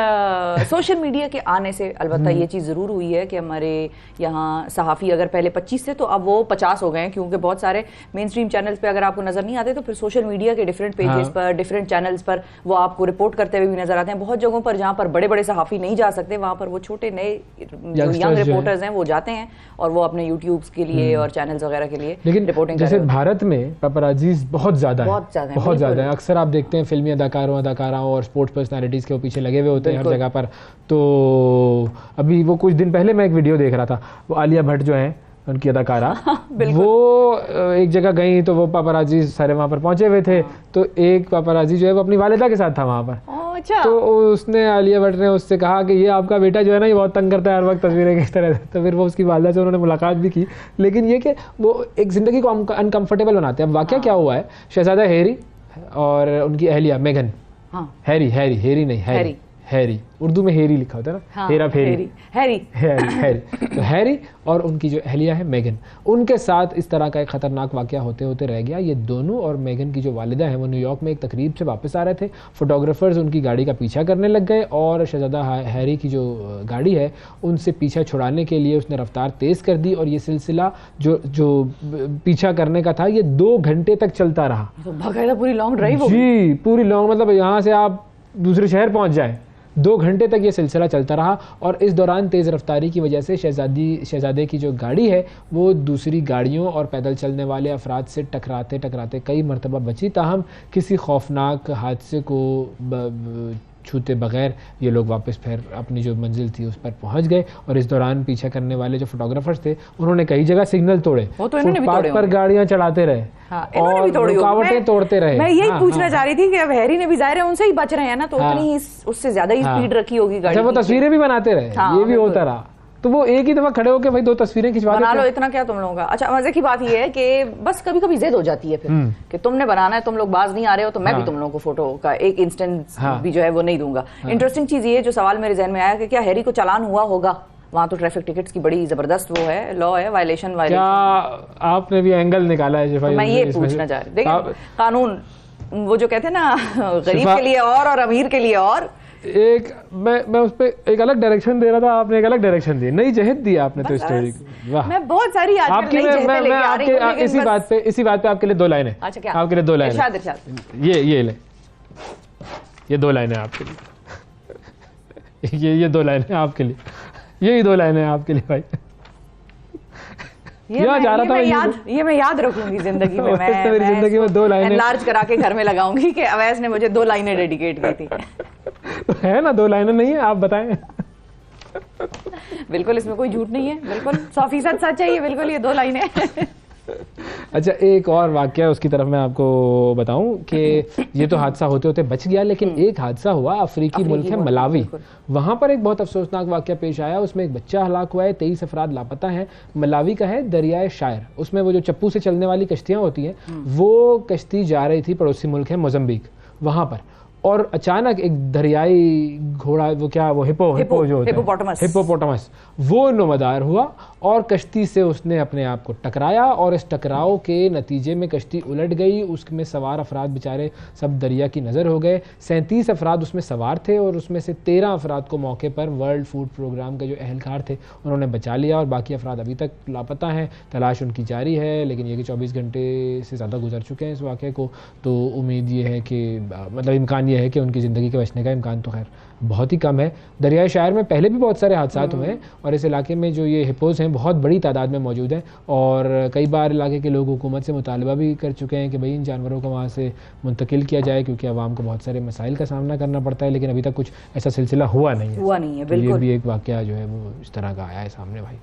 सोशल मीडिया के आने से अलबत्ता ये चीज़ ज़रूर हुई है कि हमारे यहाँ सहाफ़ी अगर पहले 25 थे तो अब वो 50 हो गए हैं, क्योंकि बहुत सारे मेन स्ट्रीम चैनल्स पे अगर आपको नज़र नहीं आते तो फिर सोशल मीडिया के डिफरेंट पेजेस पर, डिफरेंट चैनल्स पर वो आपको रिपोर्ट करते हुए भी नजर आते हैं। बहुत जगहों पर जहाँ पर बड़े बड़े सहाफ़ी नहीं जा सकते वहाँ पर वो छोटे नए यंग रिपोर्टर्स हैं वो जाते हैं और वो अपने यूट्यूब्स के लिए और चैनल्स वगैरह के लिए रिपोर्टिंग जैसे भारत में पापाराजीज बहुत ज़्यादा है। अक्सर आप देखते हैं फिल्मी अदाकारों और स्पोर्ट्स पर्सनालिटीज़ के पीछे लगे हुए होते हैं हर जगह पर। तो अभी वो कुछ दिन पहले मैं एक वीडियो देख रहा था, वो आलिया भट्ट जो है उनकी अदाकारा वो एक जगह गई तो वो पापाराजी सारे वहाँ पर पहुंचे हुए थे, तो एक पापाराजी जो है वो अपनी वालिदा के साथ था वहाँ पर। तो उसने, आलिया भट्ट ने उससे कहा कि ये आपका बेटा जो है ना ये बहुत तंग करता है हर वक्त तस्वीरें किस तरह से। तो फिर वो उसकी वालिदा से उन्होंने मुलाकात भी की, लेकिन ये कि वो एक ज़िंदगी को अनकम्फर्टेबल बनाते हैं। अब वाकया क्या हुआ है, शहजादा हैरी और उनकी अहलिया मेघन, हैरी हैरी, उर्दू में हेरी लिखा होता है ना, हाँ, हेरा फेरी, हैरी। तो हैरी और उनकी जो अहलिया है मेगन, उनके साथ इस तरह का एक खतरनाक वाकया होते होते रह गया। ये दोनों और मेगन की जो वालिदा है वो न्यूयॉर्क में एक तकरीब से वापस आ रहे थे। फोटोग्राफर्स उनकी गाड़ी का पीछा करने लग गए और शहजादा हैरी की जो गाड़ी है उनसे पीछा छुड़ाने के लिए उसने रफ्तार तेज़ कर दी और ये सिलसिला जो पीछा करने का था ये 2 घंटे तक चलता रहा। तो बाकायदा पूरी लॉन्ग ड्राइव जी, पूरी लॉन्ग, मतलब यहाँ से आप दूसरे शहर पहुँच जाए। 2 घंटे तक ये सिलसिला चलता रहा और इस दौरान तेज़ रफ्तारी की वजह से शहजादे की जो गाड़ी है वो दूसरी गाड़ियों और पैदल चलने वाले अफराद से टकराते कई मरतबा बची। ताहम किसी खौफनाक हादसे को छूते बगैर ये लोग वापस फिर अपनी जो मंजिल थी उस पर पहुंच गए। और इस दौरान पीछे करने वाले जो फोटोग्राफर्स थे उन्होंने कई जगह सिग्नल तोड़े, फुटपाथ पर गाड़ियां चलाते रहे और रुकावटें तोड़ते रहे। मैं यही पूछना चाह रही थी कि अब हैरी ने भी जाहिर है उनसे ही बच रहे हैं ना, तो उतनी ही उससे ज्यादा ही स्पीड रखी होगी गाड़ी। वो तस्वीरें भी बनाते रहे, ये भी होता रहा। तो वो एक ही दफा खड़े होकर भाई 2 तस्वीरें खिंचवा बना लो, इतना क्या तुम लोगों का। अच्छा, मजे की बात ये है कि बस कभी कभी जिद हो जाती है फिर कि तुमने बनाना है, तुम लोग बाज नहीं आ रहे हो तो मैं भी तुम लोगों को फोटो का एक इंस्टेंस भी जो है वो नहीं दूंगा। इंटरेस्टिंग चीज ये जो सवाल मेरे जहन में आया कि क्या हैरी को चालान हुआ होगा? वहाँ तो ट्रैफिक टिकट्स की बड़ी जबरदस्त वो है, लॉ है, वायलेशन। क्या आपने भी एंगल निकाला है? तो मैं ये पूछना चाह रही, देखिए कानून वो जो कहते हैं ना, गरीब के लिए और अमीर के लिए और। एक मैं उस पे एक अलग डायरेक्शन दे रहा था, आपने एक अलग डायरेक्शन दी, नई जहत दी आपने तो स्टोरी की। वाह, मैं बहुत सारी आपकी मैं आपके इसी बात पे आपके लिए 2 लाइनें। अच्छा, क्या आपके लिए 2 लाइनें? इरशाद। ये ले, ये 2 लाइनें आपके लिए। ये 2 लाइनें आपके लिए, यही 2 लाइनें आपके लिए भाई। ये मैं याद रखूंगी जिंदगी में। मेरी जिंदगी में 2 लाइनें एनलार्ज करा के घर में लगाऊंगी कि अवैस ने मुझे 2 लाइनें डेडिकेट की थी। तो है ना, 2 लाइनें नहीं है, आप बताएं। बिल्कुल, इसमें कोई झूठ नहीं है, बिल्कुल 100% सच है ये, बिल्कुल ये 2 लाइनें। अच्छा, एक और वाकया उसकी तरफ मैं आपको बताऊं कि ये तो हादसा होते होते बच गया, लेकिन एक हादसा हुआ अफ्रीकी मुल्क है मलावी। वहां पर एक बहुत अफसोसनाक वाकया पेश आया। उसमें एक बच्चा हलाक हुआ है, 23 अफराद लापता हैं। मलावी का है, दरियाए शायर। उसमें वो जो चप्पू से चलने वाली कश्तियां होती हैं, वो कश्ती जा रही थी पड़ोसी मुल्क है मोजम्बिक, वहां पर, और अचानक एक दरियाई घोड़ा, वो क्या, वो हिप्पोपोटामस, वो नुमादार हुआ और कश्ती से उसने अपने आप को टकराया और इस टकराव के नतीजे में कश्ती उलट गई। उसमें सवार अफराद बेचारे सब दरिया की नज़र हो गए। 37 अफराद उसमें सवार थे और उसमें से 13 अफराद को मौके पर वर्ल्ड फूड प्रोग्राम के जो अहलकार थे उन्होंने बचा लिया और बाकी अफराद अभी तक लापता हैं। तलाश उनकी जारी है, लेकिन ये कि 24 घंटे से ज़्यादा गुजर चुके हैं इस वाक़े को। तो उम्मीद ये है कि मतलब इम्कान ये है कि उनकी ज़िंदगी के बचने का इम्कान तो खैर बहुत ही कम है। दरियाए शायर में पहले भी बहुत सारे हादसा हुए हैं और इस इलाके में जो ये हिप्पोज हैं बहुत बड़ी तादाद में मौजूद हैं और कई बार इलाके के लोग हुकूमत से मुतालबा भी कर चुके हैं कि भाई इन जानवरों को वहाँ से मुंतकिल किया जाए, क्योंकि आवाम को बहुत सारे मसाइल का सामना करना पड़ता है, लेकिन अभी तक कुछ ऐसा सिलसिला हुआ नहीं है। बिल्कुल। ये भी एक वाकया जो है वो इस तरह का आया है सामने भाई।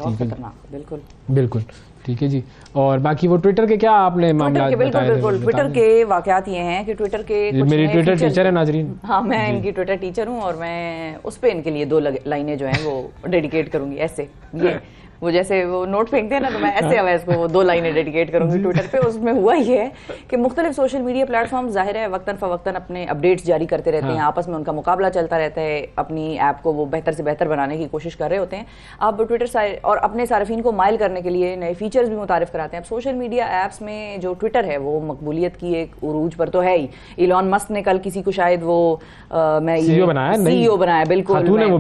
बिल्कुल बिल्कुल ठीक है जी। और बाकी वो ट्विटर के क्या आपने मामला बताए? बिल्कुल, ट्विटर के वाकयात ये हैं कि ट्विटर के मेरी ट्विटर टीचर है नाजरीन। हाँ, मैं इनकी ट्विटर टीचर हूँ और मैं उस पे इनके लिए 2 लाइनें जो हैं वो डेडिकेट करूंगी। ऐसे ये वो जैसे वो नोट फेंकते हैं ना, तो मैं ऐसे अवैस को 2 लाइनें डेडिकेट करूंगी ट्विटर पे। उसमें हुआ ये है कि मुख्तलिफ सोशल मीडिया प्लेटफॉर्म जाहिर है वक्तन फ़वक्तन अपने अपडेट्स जारी करते रहते हैं, आपस में उनका मुकाबला चलता रहता है, अपनी ऐप को वो बेहतर से बेहतर बनाने की कोशिश कर रहे होते हैं। अब ट्विटर और अपने सार्फिन को माइल करने के लिए नए फीचर्स भी मुतारिफ कराते हैं। अब सोशल मीडिया ऐप्स में जो ट्विटर है वो मकबूलियत की एक उरूज पर तो है ही। इलॉन मस्क ने कल किसी को शायद वो CEO बनाया, बिल्कुल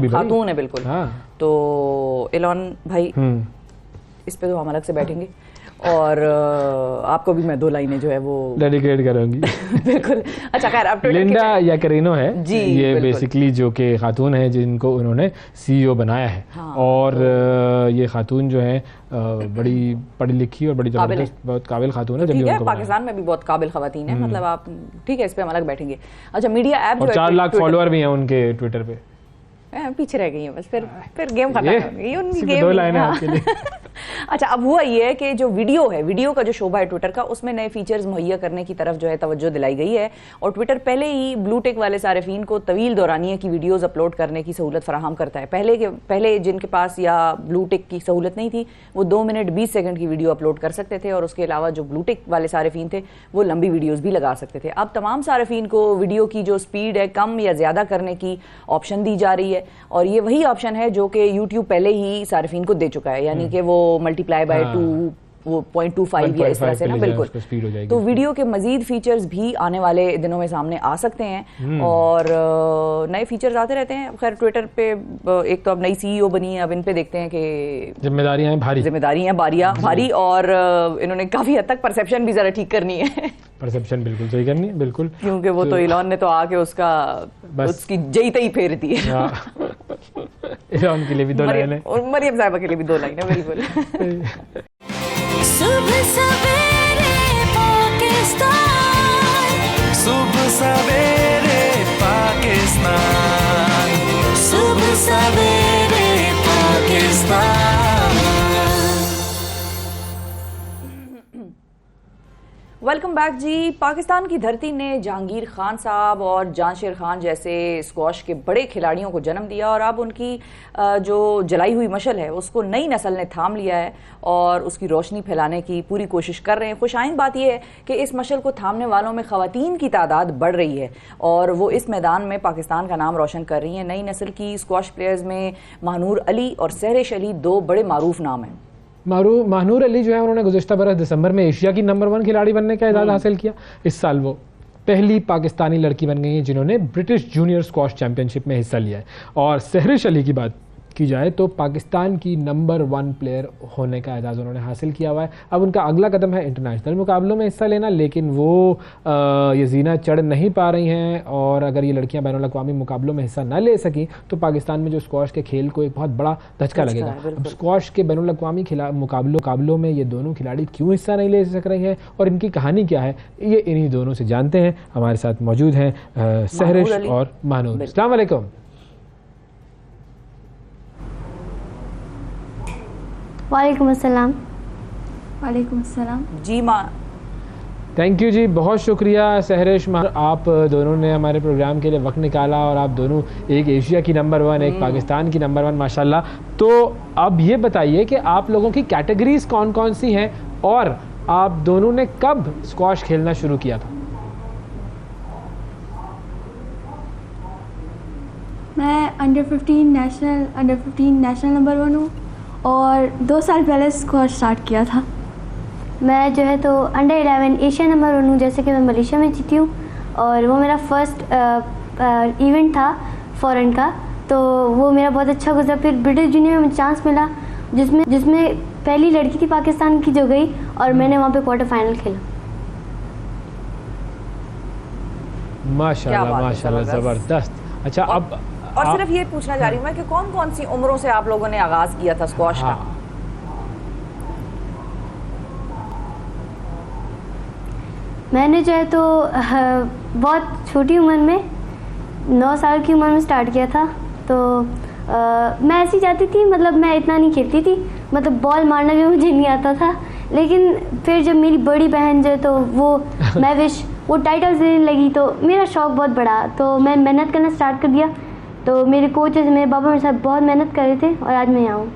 खातून है, बिल्कुल। तो इलॉन भाई इस पे तो हम अलग से बैठेंगे और आपको भी मैं 2 लाइनें जो है वो डेडिकेट करूंगी। बिल्कुल। अच्छा, खैर अब लिंडा याकरिनो है जी, ये बेसिकली जो कि खातून है जिनको उन्होंने CEO बनाया है। और ये खातून जो है बड़ी पढ़ी लिखी और बड़ी जबरदस्त, बहुत काबिल खातून है। ठीक है, पाकिस्तान में भी बहुत काबिल खवातीन है, मतलब आप ठीक है, इस पे हम अलग बैठेंगे। अच्छा, मीडिया ऐप 4 लाख फॉलोअर भी हैं उनके ट्विटर पे। पीछे रह गई है बस, फिर गेम खत्म हो गई उनकी गेम। 2 लाइनें आपके लिए। अच्छा, अब हुआ ये है कि जो वीडियो का जो शोभा है ट्विटर का, उसमें नए फीचर्स मुहैया करने की तरफ जो है तवज्जो दिलाई गई है। और ट्विटर पहले ही ब्लू टिक वाले सारिफीन को तवील दौरानिया की वीडियोस अपलोड करने की सहूलत फराहम करता है। पहले जिनके पास या ब्लू टिक की सहूलत नहीं थी वो 2 मिनट 20 सेकंड की वीडियो अपलोड कर सकते थे, और उसके अलावा जो ब्लू टिक वाले सारिफीन थे वो लंबी वीडियोज़ भी लगा सकते थे। अब तमाम सारिफीन को वीडियो की जो स्पीड है कम या ज़्यादा करने की ऑप्शन दी जा रही है, और ये वही ऑप्शन है जो कि यूट्यूब पहले ही सारिफीन को दे चुका है, यानी कि वो मल्टीप्लाई बाय 2 वो 0.25 या इस तरह से ना, बिल्कुल। तो वीडियो के मजीद फीचर्स भी आने वाले दिनों में सामने आ सकते हैं, और नए फीचर्स आते रहते हैं। खैर ट्विटर पे एक तो अब नई CEO बनी है, अब इन पे देखते हैं कि जिम्मेदारियां हैं भारी, और इन्होंने काफी हद तक परसेप्शन भी जरा ठीक करनी है। परसेप्शन बिल्कुल सही करनी है, बिल्कुल, क्योंकि वो तो इलॉन ने तो आके उसकी जई तई फेर दी है। इलॉन के लिए भी 2 लाइन है और मरियम साहिबा के लिए भी 2 लाइन है, बिल्कुल। सुबह सवेरे पाकिस्तान, सुबह सवेरे पाकिस्तान, सुबह सवेरे पाकिस्तान। वेलकम बैक जी। पाकिस्तान की धरती ने जहांगीर खान साहब और जानशेर खान जैसे स्क्वॉश के बड़े खिलाड़ियों को जन्म दिया, और अब उनकी जो जलाई हुई मशल है उसको नई नस्ल ने थाम लिया है और उसकी रोशनी फैलाने की पूरी कोशिश कर रहे हैं। खुशाइन बात यह है कि इस मशल को थामने वालों में ख़वातीन की तादाद बढ़ रही है, और वो इस मैदान में पाकिस्तान का नाम रोशन कर रही हैं। नई नस्ल की स्क्वॉश प्लेयर्स में महानूर अली और सहरिश अली 2 बड़े मारूफ नाम हैं। महानूर अली जो है उन्होंने गुज़श्ता बरस दिसंबर में एशिया की नंबर 1 खिलाड़ी बनने का एजाज़ हासिल किया। इस साल वो पहली पाकिस्तानी लड़की बन गई है जिन्होंने ब्रिटिश जूनियर स्क्वॉश चैंपियनशिप में हिस्सा लिया है। और सहरिश अली की बात की जाए तो पाकिस्तान की नंबर 1 प्लेयर होने का एजाज़ उन्होंने हासिल किया हुआ है। अब उनका अगला कदम है इंटरनेशनल मुकाबलों में हिस्सा लेना, लेकिन वो ये जीना चढ़ नहीं पा रही हैं, और अगर ये लड़कियां बैनुल अक़वामी मुकाबलों में हिस्सा न ले सकें तो पाकिस्तान में जो स्क्वॉश के खेल को एक बहुत बड़ा धचका लगेगा। अब स्क्वॉश के बैनुल अक़वामी मुकाबलों में ये दोनों खिलाड़ी क्यों हिस्सा नहीं ले सक रही हैं और इनकी कहानी क्या है, ये इन्हीं दोनों से जानते हैं। हमारे साथ मौजूद हैं सहरिश और महानूर। अस्सलाम वालेकुम। वालेकुम अस्सलाम। वालेकुम अस्सलाम जी माँ। थैंक यू जी, बहुत शुक्रिया सहरिश, आप दोनों ने हमारे प्रोग्राम के लिए वक्त निकाला, और आप दोनों एक एशिया की नंबर 1 एक पाकिस्तान की नंबर 1 माशाल्लाह। तो अब ये बताइए कि आप लोगों की कैटेगरीज कौन कौन सी हैं, और आप दोनों ने कब स्क्वॉश खेलना शुरू किया था? मैं अंडर 15 नेशनल नंबर 1 हूँ, और 2 साल पहले स्क्वॉश स्टार्ट किया था। मैं जो है तो अंडर 11 एशिया नंबर 1 हूँ, जैसे कि मैं मलेशिया में जीती हूँ, और वो मेरा फर्स्ट इवेंट था फॉरेन का, तो वो मेरा बहुत अच्छा गुजरा। फिर ब्रिटिश जूनियर में मुझे चांस मिला जिसमें पहली लड़की थी पाकिस्तान की जो गई, और मैंने वहाँ पे क्वार्टर फाइनल खेला। माशाल्लाह माशाल्लाह, ज़बरदस्त। अच्छा, अब और सिर्फ ये पूछना चाह रही हूँ मैं कि कौन कौन सी उम्रों से आप लोगों ने आगाज किया था स्क्वॉश का? मैंने जो है तो बहुत छोटी उम्र में 9 साल की उम्र में स्टार्ट किया था। तो मैं ऐसी जाती थी, मतलब मैं इतना नहीं खेलती थी, मतलब बॉल मारना भी मुझे नहीं आता था। लेकिन फिर जब मेरी बड़ी बहन जो है तो मैं विश वो टाइटल्स देने लगी, तो मेरा शौक़ बहुत बढ़ा, तो मैं मेहनत करना स्टार्ट कर दिया। तो मेरे कोचेस, मेरे पापा मेरे साथ बहुत मेहनत कर रहे थे, और आज मैं यहाँ हूँ।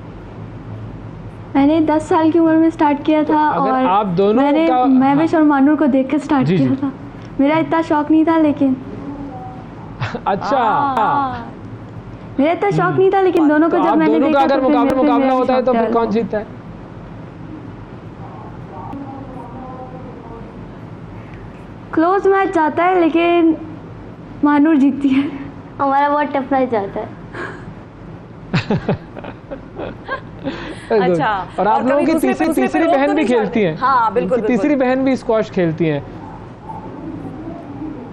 मैंने 10 साल की उम्र में स्टार्ट किया था, और आप दोनों मैंने महविश और मानूर को देख कर स्टार्ट किया था। मेरा इतना शौक नहीं था, लेकिन अच्छा मेरा इतना शौक नहीं था, लेकिन दोनों को जब मैंने देखा अगर मुकाबला होता है तो फिर कौन जीतता है? क्लोज मैच जाता है, लेकिन मानूर जीतती है। हमारा बहुत टफ मैच जाता है। अच्छा, और आप लोगों की तीसरी बहन भी खेलती हैं? हाँ बिल्कुल, तीसरी बहन भी स्क्वॉश खेलती हैं,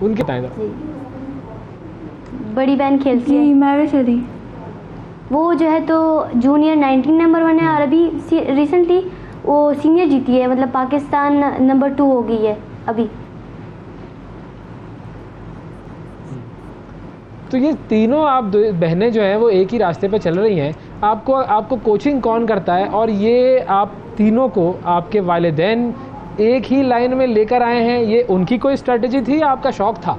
उनके टाइम बड़ी बहन खेलती है महविश अली। वो जो है तो जूनियर 19 नंबर 1 है, और अभी रिसेंटली वो सीनियर जीती है, मतलब पाकिस्तान नंबर 2 हो गई है अभी। तो ये तीनों आप बहनें जो हैं वो एक ही रास्ते पे चल रही हैं, आपको कोचिंग कौन करता है, और ये आप तीनों को आपके वालिदैन एक ही लाइन में लेकर आए हैं, ये उनकी कोई स्ट्रेटजी थी या आपका शौक था?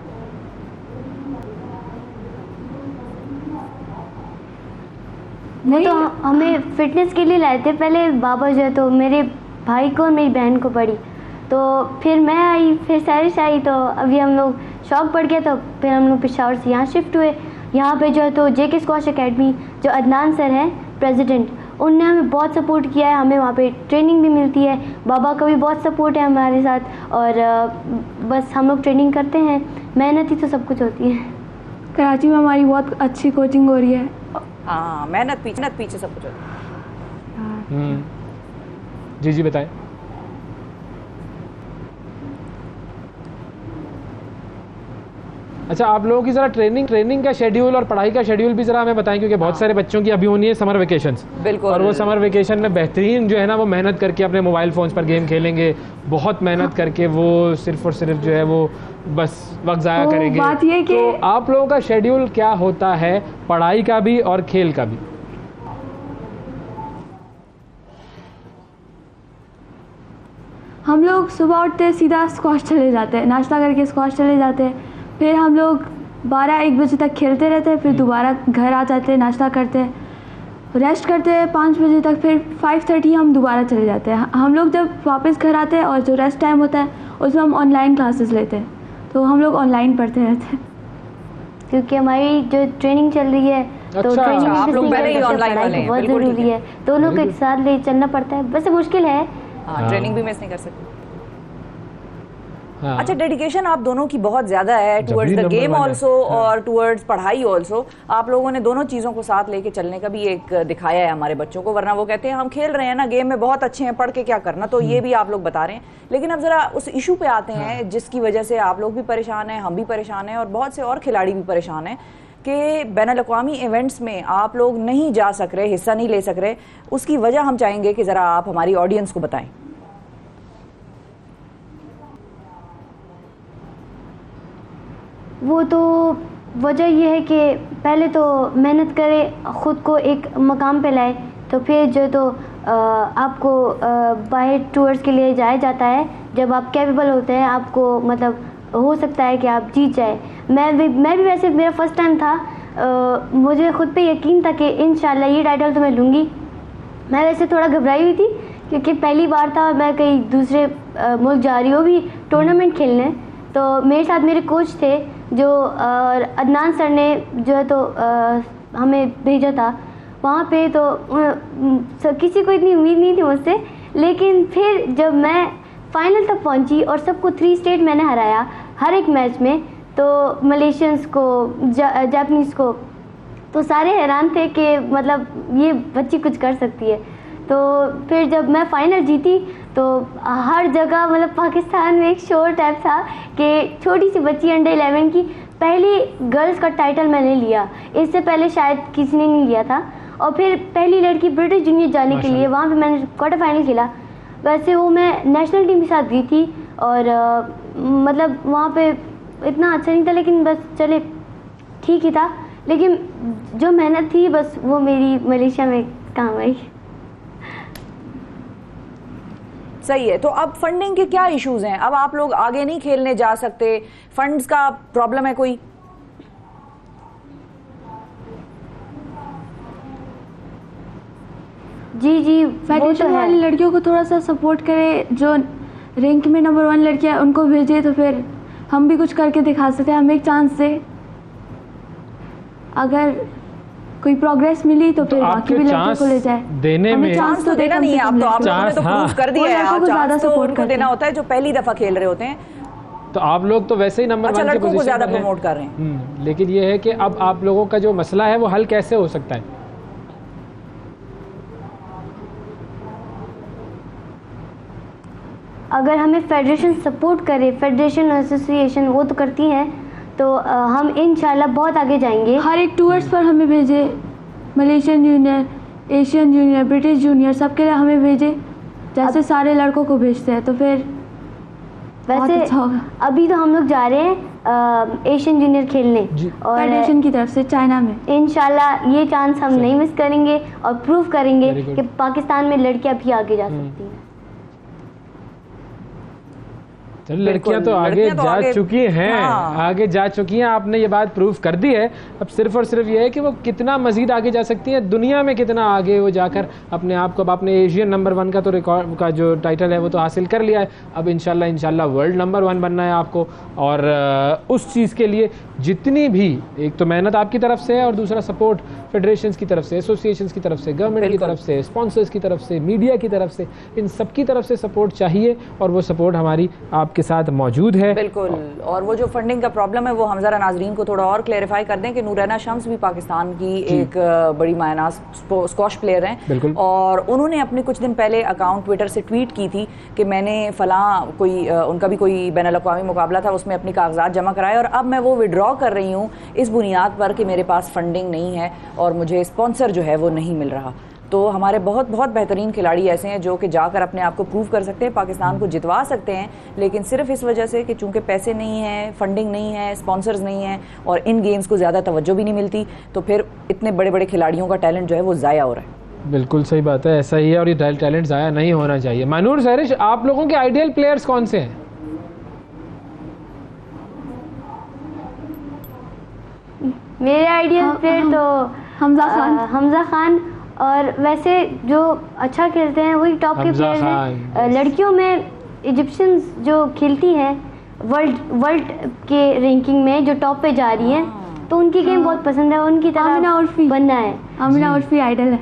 नहीं, तो हमें फिटनेस के लिए लाए थे। पहले बाबा जो है तो मेरे भाई को और मेरी बहन को पड़ी, तो फिर मैं आई, फिर सारिश आई, तो अभी हम लोग शौक पड़ गया, तो फिर हम लोग पेशावर से यहाँ शिफ्ट हुए। यहाँ पे जो है तो जेके स्क्वॉश एकेडमी, जो अदनान सर हैं प्रेसिडेंट, उनने हमें बहुत सपोर्ट किया है, हमें वहाँ पे ट्रेनिंग भी मिलती है, बाबा का भी बहुत सपोर्ट है हमारे साथ, और बस हम लोग ट्रेनिंग करते हैं, मेहनत ही तो सब कुछ होती है। कराची में हमारी बहुत अच्छी कोचिंग हो रही है। हाँ, मेहनत पीछे सब कुछ होता है। जी बताएं। अच्छा, आप लोगों की ज़रा ट्रेनिंग का शेड्यूल और पढ़ाई का शेड्यूल भी ज़रा हमें बताएं, क्योंकि बहुत सारे बच्चों की अभी होनी है समर वेकेशंस। बिल्कुल। और वो समर वेकेशन में बेहतरीन जो है ना, वो मेहनत करके अपने मोबाइल फ़ोन्स पर गेम खेलेंगे, बहुत मेहनत करके वो सिर्फ और सिर्फ जो है वो बस वक्त ज़ाया करेंगे। बात ये कि तो आप लोगों का शेड्यूल क्या होता है, पढ़ाई का भी और खेल का भी? हम लोग सुबह उठते सीधा स्क्वॉश चले जाते हैं, नाश्ता करके स्क्वॉश चले जाते हैं, फिर हम लोग 12-1 बजे तक खेलते रहते हैं, फिर दोबारा घर आ जाते हैं, नाश्ता करते हैं, रेस्ट करते हैं 5 बजे तक, फिर 5:30 हम दोबारा चले जाते हैं। हम लोग जब वापस घर आते हैं और जो रेस्ट टाइम होता है उसमें हम ऑनलाइन क्लासेस लेते हैं, तो हम लोग ऑनलाइन पढ़ते रहते हैं क्योंकि हमारी जो ट्रेनिंग चल रही है, तो अच्छा, ट्रेनिंग आप लोग पहले ही ऑनलाइन वाले हैं, बहुत बिल्कुल ज़रूरी है, दोनों को एक साथ ले चलना पड़ता है, वैसे मुश्किल है। हाँ, ट्रेनिंग भी मिस नहीं कर सकते। हाँ। अच्छा, डेडिकेशन आप दोनों की बहुत ज़्यादा है टुवर्ड्स द गेम ऑल्सो और टुवर्ड्स पढ़ाई ऑल्सो। आप लोगों ने दोनों चीज़ों को साथ लेके चलने का भी एक दिखाया है हमारे बच्चों को, वरना वो कहते हैं हम खेल रहे हैं ना, गेम में बहुत अच्छे हैं, पढ़ के क्या करना, तो ये भी आप लोग बता रहे हैं। लेकिन अब ज़रा उस इशू पे आते हैं जिसकी वजह से आप लोग भी परेशान हैं, हम भी परेशान हैं, और बहुत से और खिलाड़ी भी परेशान हैं कि बैनुल-अक़वामी इवेंट्स में आप लोग नहीं जा सक रहे, हिस्सा नहीं ले सक रहे। उसकी वजह हम चाहेंगे कि ज़रा आप हमारी ऑडियंस को बताएं। वो तो वजह ये है कि पहले तो मेहनत करें, ख़ुद को एक मकाम पे लाए, तो फिर जो तो आपको बाहर टूर्स के लिए जाया जाता है। जब आप कैपेबल होते हैं, आपको मतलब हो सकता है कि आप जीत जाए। मैं भी वैसे मेरा फर्स्ट टाइम था, मुझे ख़ुद पे यकीन था कि इंशाल्लाह ये टाइटल तो मैं लूँगी। मैं वैसे थोड़ा घबराई हुई थी क्योंकि पहली बार था, मैं कहीं दूसरे मुल्क जा रही हूँ भी टूर्नामेंट खेलने, तो मेरे साथ मेरे कोच थे जो अदनान सर ने जो है तो हमें भेजा था वहाँ पे। तो किसी को इतनी उम्मीद नहीं थी मुझसे, लेकिन फिर जब मैं फाइनल तक पहुँची और सबको 3 स्टेट मैंने हराया हर एक मैच में, तो मलेशियंस को, जापानीज़ को, तो सारे हैरान थे कि मतलब ये बच्ची कुछ कर सकती है। तो फिर जब मैं फाइनल जीती तो हर जगह मतलब पाकिस्तान में एक शोर टाइप था कि छोटी सी बच्ची अंडर 11 की पहली गर्ल्स का टाइटल मैंने लिया, इससे पहले शायद किसी ने नहीं लिया था। और फिर पहली लड़की ब्रिटिश जूनियर जाने के लिए वहाँ पे मैंने क्वार्टर फाइनल खेला। वैसे वो मैं नेशनल टीम के साथ गई थी और मतलब वहाँ पे इतना अच्छा नहीं था, लेकिन बस चले ठीक ही था। लेकिन जो मेहनत थी बस वो मेरी मलेशिया में काम आई। सही है। तो अब फंडिंग के क्या इश्यूज हैं? अब आप लोग आगे नहीं खेलने जा सकते, फंड्स का प्रॉब्लम है कोई? जी फेडरेशन वाली लड़कियों को थोड़ा सा सपोर्ट करें, जो रैंक में नंबर 1 लड़कियां उनको भेजे, तो फिर हम भी कुछ करके दिखा सकते हैं। हमें एक चांस दे, अगर कोई प्रोग्रेस मिली तो फिर बाकी भी लड़कियों को ले जाए। देने में चांस तो देना नहीं है, आप लोगों ने तो प्रूव कर दिया है, ज़्यादा सपोर्ट को देना होता है जो पहली दफा खेल रहे होते हैं। तो आप लोग तो वैसे ही नंबर 1 की लड़कों पोजीशन को ज्यादा पर हैं। प्रमोट कर रहे हैं। लेकिन ये है कि अब आप लोगों का जो मसला है वो हल कैसे हो सकता है? अगर हमें फेडरेशन सपोर्ट करे, फेडरेशन एसोसिएशन वो तो करती हैं, तो हम इंशाल्लाह बहुत आगे जाएंगे। हर एक टूर्स पर हमें भेजे, Malaysian junior, Asian junior, British junior, सबके लिए हमें भेजे, जैसे सारे लड़कों को भेजते हैं, तो फिर वैसे अच्छा होगा। अभी तो हम लोग जा रहे हैं, एशियन जूनियर खेलने और फेडरेशन की तरफ से चाइना में। इंशाल्लाह ये चांस हम नहीं मिस करेंगे और प्रूव करेंगे कि पाकिस्तान में लड़कियां भी आगे जा सकती हैं। चलो लड़कियां तो आगे जा चुकी हैं, आगे जा चुकी हैं, आपने ये बात प्रूव कर दी है। अब सिर्फ और सिर्फ ये है कि वो कितना मजीद आगे जा सकती हैं, दुनिया में कितना आगे वो जाकर अपने आप को, अब आपने एशियन नंबर 1 का तो रिकॉर्ड का जो टाइटल है वो तो हासिल कर लिया है, अब इंशाल्लाह वर्ल्ड नंबर 1 बनना है आपको। और उस चीज़ के लिए जितनी भी, एक तो मेहनत आपकी तरफ से है और दूसरा सपोर्ट फेडरेशंस की तरफ से, एसोसिएशंस की तरफ से, गवर्नमेंट की तरफ से, स्पॉन्सर्स की तरफ से, मीडिया की तरफ से, इन सब की तरफ से सपोर्ट चाहिए और वो सपोर्ट हमारी आपके साथ मौजूद है। बिल्कुल। और वो जो फंडिंग का प्रॉब्लम है वो हम जरा नाजरीन को थोड़ा और क्लेरिफाई कर दें कि नूरैना शम्स भी पाकिस्तान की एक बड़ी मायनाज स्क्वॉश प्लेयर हैं और उन्होंने अपने कुछ दिन पहले अकाउंट ट्विटर से ट्वीट की थी कि मैंने फलां कोई उनका भी कोई बैनुल-अक़वामी मुकाबला था, उसमें अपनी कागजात जमा कराए और अब मैं वो विड्रॉ कर रही हूँ इस बुनियाद पर कि मेरे पास फंडिंग नहीं है और मुझे स्पॉन्सर जो है वो नहीं मिल रहा। तो हमारे बहुत बहुत बेहतरीन खिलाड़ी ऐसे हैं जो कि जाकर अपने आप को प्रूव कर सकते हैं, पाकिस्तान को जितवा सकते हैं, लेकिन सिर्फ इस वजह से कि चूंकि पैसे नहीं हैं, फंडिंग नहीं है, स्पॉन्सर्स नहीं हैं और इन गेम्स को ज़्यादा तवज्जो भी नहीं मिलती, तो फिर इतने बड़े बड़े खिलाड़ियों का टैलेंट जो है वो ज़ाया हो रहा है। बिल्कुल सही बात है, ऐसा ही है और ये टैलेंट ज़ाया नहीं होना चाहिए। मानूर, सहरिश, आप लोगों के आइडियल प्लेयर्स कौन से हैं? मेरे आइडियल प्लेयर तो हमजा खान और वैसे जो अच्छा खेलते हैं वही टॉप के प्लेयर हैं। लड़कियों में इजिप्शियंस जो खेलती हैं वर्ल्ड के रैंकिंग में जो टॉप पे जा रही हैं, तो उनकी गेम बहुत पसंद है, उनकी तरह आमिना उर्फी बनना है। आमिना उर्फी आइडल है।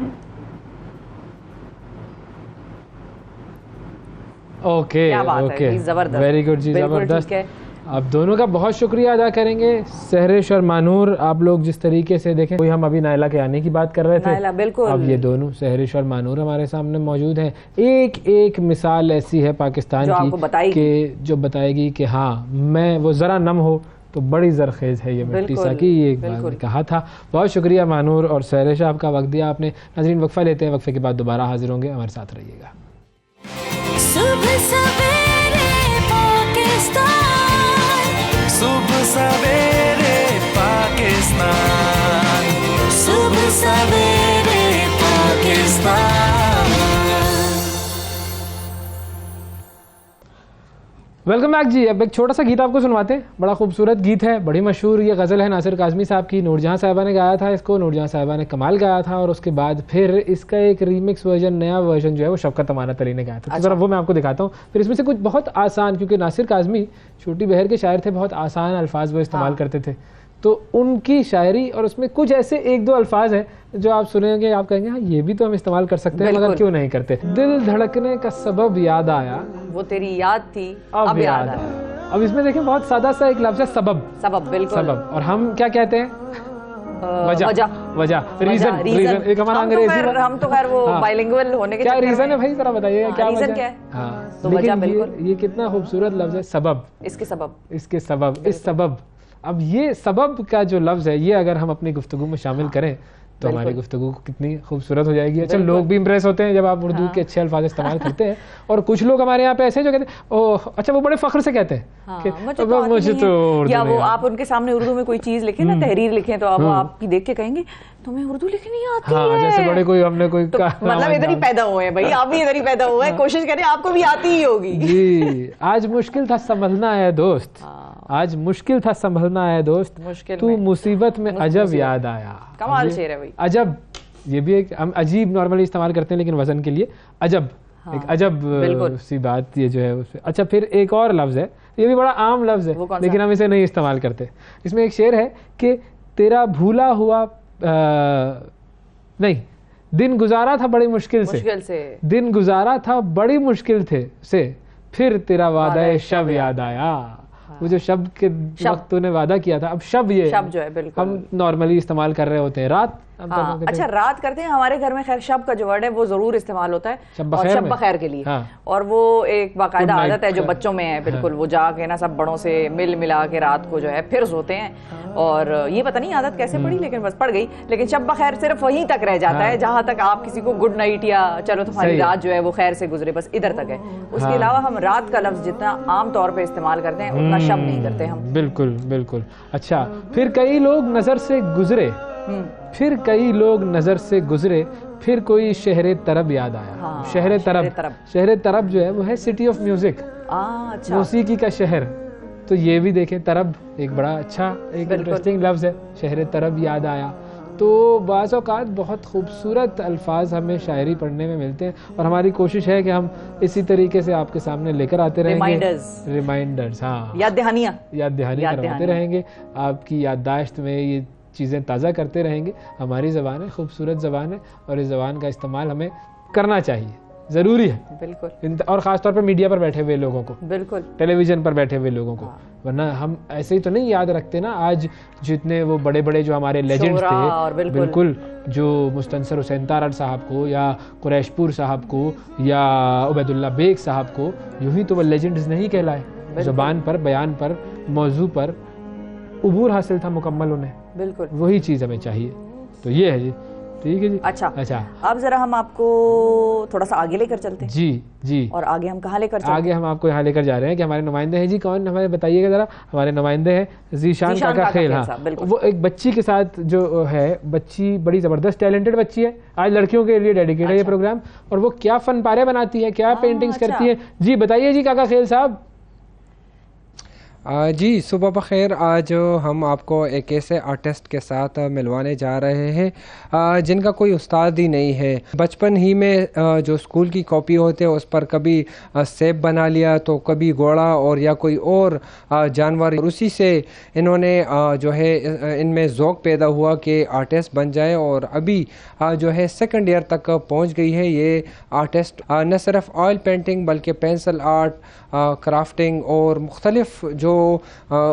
ओके, जबरदस्त, वेरी गुड जी, जबरदस्त। आप दोनों का बहुत शुक्रिया अदा करेंगे, सहरिश और मानूर। आप लोग जिस तरीके से देखें, कोई हम अभी नायला के आने की बात कर रहे थे, बिल्कुल, अब ये दोनों सहरिश और मानूर हमारे सामने मौजूद हैं। एक एक मिसाल ऐसी है पाकिस्तान की कि जो बताएगी कि हाँ, मैं वो ज़रा नम हो तो बड़ी जरखेज़ है ये मिट्टी सा, की ये एक बार कहा था। बहुत शुक्रिया मानूर और सहरिश, आपका वक्त दिया आपने। नाज़रीन, वक्फा लेते हैं, वक्फे के बाद दोबारा हाजिर होंगे, हमारे साथ रहिएगा। सुबह सवेरे पाकिस्तान, सुबह सवेरे पाकिस्तान, सुबह सवेरे पाकिस्तान। वेलकम बैक जी। अब एक छोटा सा गीत आपको सुनवाते हैं, बड़ा खूबसूरत गीत है, बड़ी मशहूर ये गज़ल है नासिर काज़मी साहब की। नूरजहां साहिबा ने गाया था इसको, नूरजहां साहिबा ने कमाल गाया था और उसके बाद फिर इसका एक रीमिक्स वर्जन, नया वर्जन जो है वो शफ़क़त अमानत अली ने गाया था। तो ज़रा वो मैं आपको दिखाता हूँ। फिर इसमें से कुछ बहुत आसान, क्योंकि नासिर काज़मी छोटी बहर के शायर थे, बहुत आसान अल्फाज वो इस्तेमाल करते थे, तो उनकी शायरी और उसमें कुछ ऐसे एक दो अल्फाज हैं जो आप सुनेंगे, आप कहेंगे हाँ ये भी तो हम इस्तेमाल कर सकते हैं, मगर क्यों नहीं करते। दिल धड़कने का सबब याद आया, वो तेरी याद थी अब याद आया। अब इसमें देखें, बहुत सादा सा एक लफ्ज़ है सबब। बिल्कुल सबब, और हम क्या कहते हैं? वजह, रीजन। एक हमारा अंग्रेजी, हम तो खैर वो बाइलिंगुअल होने के क्या रीजन है भाई, जरा बताइएगा क्या रीजन क्या है? हाँ, तो लेकिन ये कितना खूबसूरत लफ्ज़ है, सबब। इसके सबब, इस सबब। अब ये सबब का जो लफ्ज़ है, ये अगर हम अपनी गुफ्तगू में शामिल करें तो हमारी गुफ्तगू कितनी खूबसूरत हो जाएगी। अच्छा, लोग भी इम्प्रेस होते हैं जब आप उर्दू के अच्छे अल्फाज इस्तेमाल करते हैं, और कुछ लोग हमारे यहाँ पे ऐसे जो कहते हैं, ओह अच्छा, वो बड़े फख्र से कहते हैं कि मुझे तो, या वो आप उनके सामने उर्दू में कोई चीज़ लिखें ना, तहरीर लिखें, तो अब आपकी देख के कहेंगे तुम्हें उर्दू लिखनी नहीं आती है। जैसे बड़े कोई हमने कोई मतलब इधर ही पैदा हुए हैं भाई, आप भी इधर ही पैदा हुए हैं, कोशिश करें आपको भी आती ही होगी। जी, आज मुश्किल था संभलना है दोस्त, आज मुश्किल था संभलना है दोस्त, तू मुसीबत में अजब याद आया। कमाल शेर है भाई। अजब, ये भी एक हम अजीब नॉर्मली इस्तेमाल करते हैं, लेकिन वजन के लिए अजब, एक अजब सी बात ये जो है उसमें। अच्छा, फिर एक और लफ्ज़ है, ये भी बड़ा आम लफ्ज़ है लेकिन हम इसे नहीं इस्तेमाल करते। इसमें एक शेर है कि तेरा भूला हुआ नहीं, दिन गुजारा था बड़ी मुश्किल से, दिन गुजारा था बड़ी मुश्किल से, फिर तेरा वादा शब याद आया। वो जो शब के वक्त तूने वादा किया था, अब शब ये शब जो है बिल्कुल हम नॉर्मली इस्तेमाल कर रहे होते हैं, रात हाँ, अच्छा रात करते हैं हमारे घर में, खैर शब का जो वर्ड है वो जरूर इस्तेमाल होता है और शब बखैर के लिए। हाँ। और वो एक बाकायदा आदत है जो बच्चों में है, बिल्कुल। वो जाके ना सब बड़ों से मिल मिला के रात को जो है फिर सोते हैं। और ये पता नहीं आदत कैसे पड़ी, लेकिन बस पड़ गई। लेकिन शब बखैर सिर्फ वहीं तक रह जाता है जहां तक आप किसी को गुड नाइट या चलो तुम्हारी रात जो है वो खैर से गुजरे, बस इधर तक है। उसके अलावा हम रात का लफ्ज जितना आम तौर पे इस्तेमाल करते हैं उतना शब नहीं करते हम। बिल्कुल बिल्कुल। अच्छा, फिर कई लोग नजर से गुजरे, फिर कई लोग नजर से गुजरे, फिर कोई शहरे तरब याद आया। हाँ, शहरे तरब जो है वो है सिटी ऑफ म्यूजिक, अच्छा। मौसीकी का शहर। तो ये भी देखें, तरब एक बड़ा अच्छा एक इंटरेस्टिंग लफ्ज है, शहरे तरब याद आया। तो बाज़ औक़ात बहुत खूबसूरत अल्फाज हमें शायरी पढ़ने में मिलते हैं और हमारी कोशिश है कि हम इसी तरीके से आपके सामने लेकर आते रहेंगे रिमाइंडर्स। हाँ, याद दहानी करवाते रहेंगे, आपकी याददाश्त में ये चीज़ें ताज़ा करते रहेंगे। हमारी ज़बान है, खूबसूरत ज़बान है और इस ज़बान का इस्तेमाल हमें करना चाहिए, ज़रूरी है। बिल्कुल। और ख़ासतौर पर मीडिया पर बैठे हुए लोगों को, बिल्कुल, टेलीविज़न पर बैठे हुए लोगों को। वरना हम ऐसे ही तो नहीं याद रखते ना। आज जितने वो बड़े बड़े जो हमारे लेजेंड्स थे, बिल्कुल, जो मुस्तनसर हुसैन तारड़ साहब को या कुरैशपुर साहब को या उबैदुल्ला बेग साहब को, यूँ ही तो वो लेजेंड्स नहीं कहलाए। ज़बान पर, बयान पर, मौजू पर उबूर हासिल था मुकम्मल उन्हें। बिल्कुल, वही चीज़ हमें चाहिए। तो ये है जी, ठीक है जी। अच्छा, अब जरा हम आपको थोड़ा सा आगे लेकर चलते हैं। जी। और आगे हम कहाँ लेकर चलते हैं? आगे हम आपको यहाँ लेकर जा रहे हैं कि हमारे नुमाइंदे हैं जी। कौन हमें बताइएगा जरा। हमारे नुमाइंदे हैं ज़ीशान काका खेल। हाँ, वो एक बच्ची के साथ जो है, बच्ची बड़ी ज़बरदस्त टैलेंटेड बच्ची है, आज लड़कियों के लिए डेडिकेटेड है ये प्रोग्राम। और वो क्या फन पारे बनाती है, क्या पेंटिंग्स करती है। जी बताइए जी काका खेल साहब। जी सुबह बखैर। आज हम आपको एक ऐसे आर्टिस्ट के साथ मिलवाने जा रहे हैं जिनका कोई उस्ताद ही नहीं है। बचपन ही में जो स्कूल की कॉपी होते हैं उस पर कभी सेब बना लिया, तो कभी घोड़ा और या कोई और जानवर। उसी से इन्होंने जो है इनमें ज़ौक़ पैदा हुआ कि आर्टिस्ट बन जाए और अभी जो है सेकंड ईयर तक पहुंच गई है ये आर्टिस्ट। न सिर्फ ऑयल पेंटिंग बल्कि पेंसिल आर्ट, क्राफ्टिंग और मुख्तलिफ जो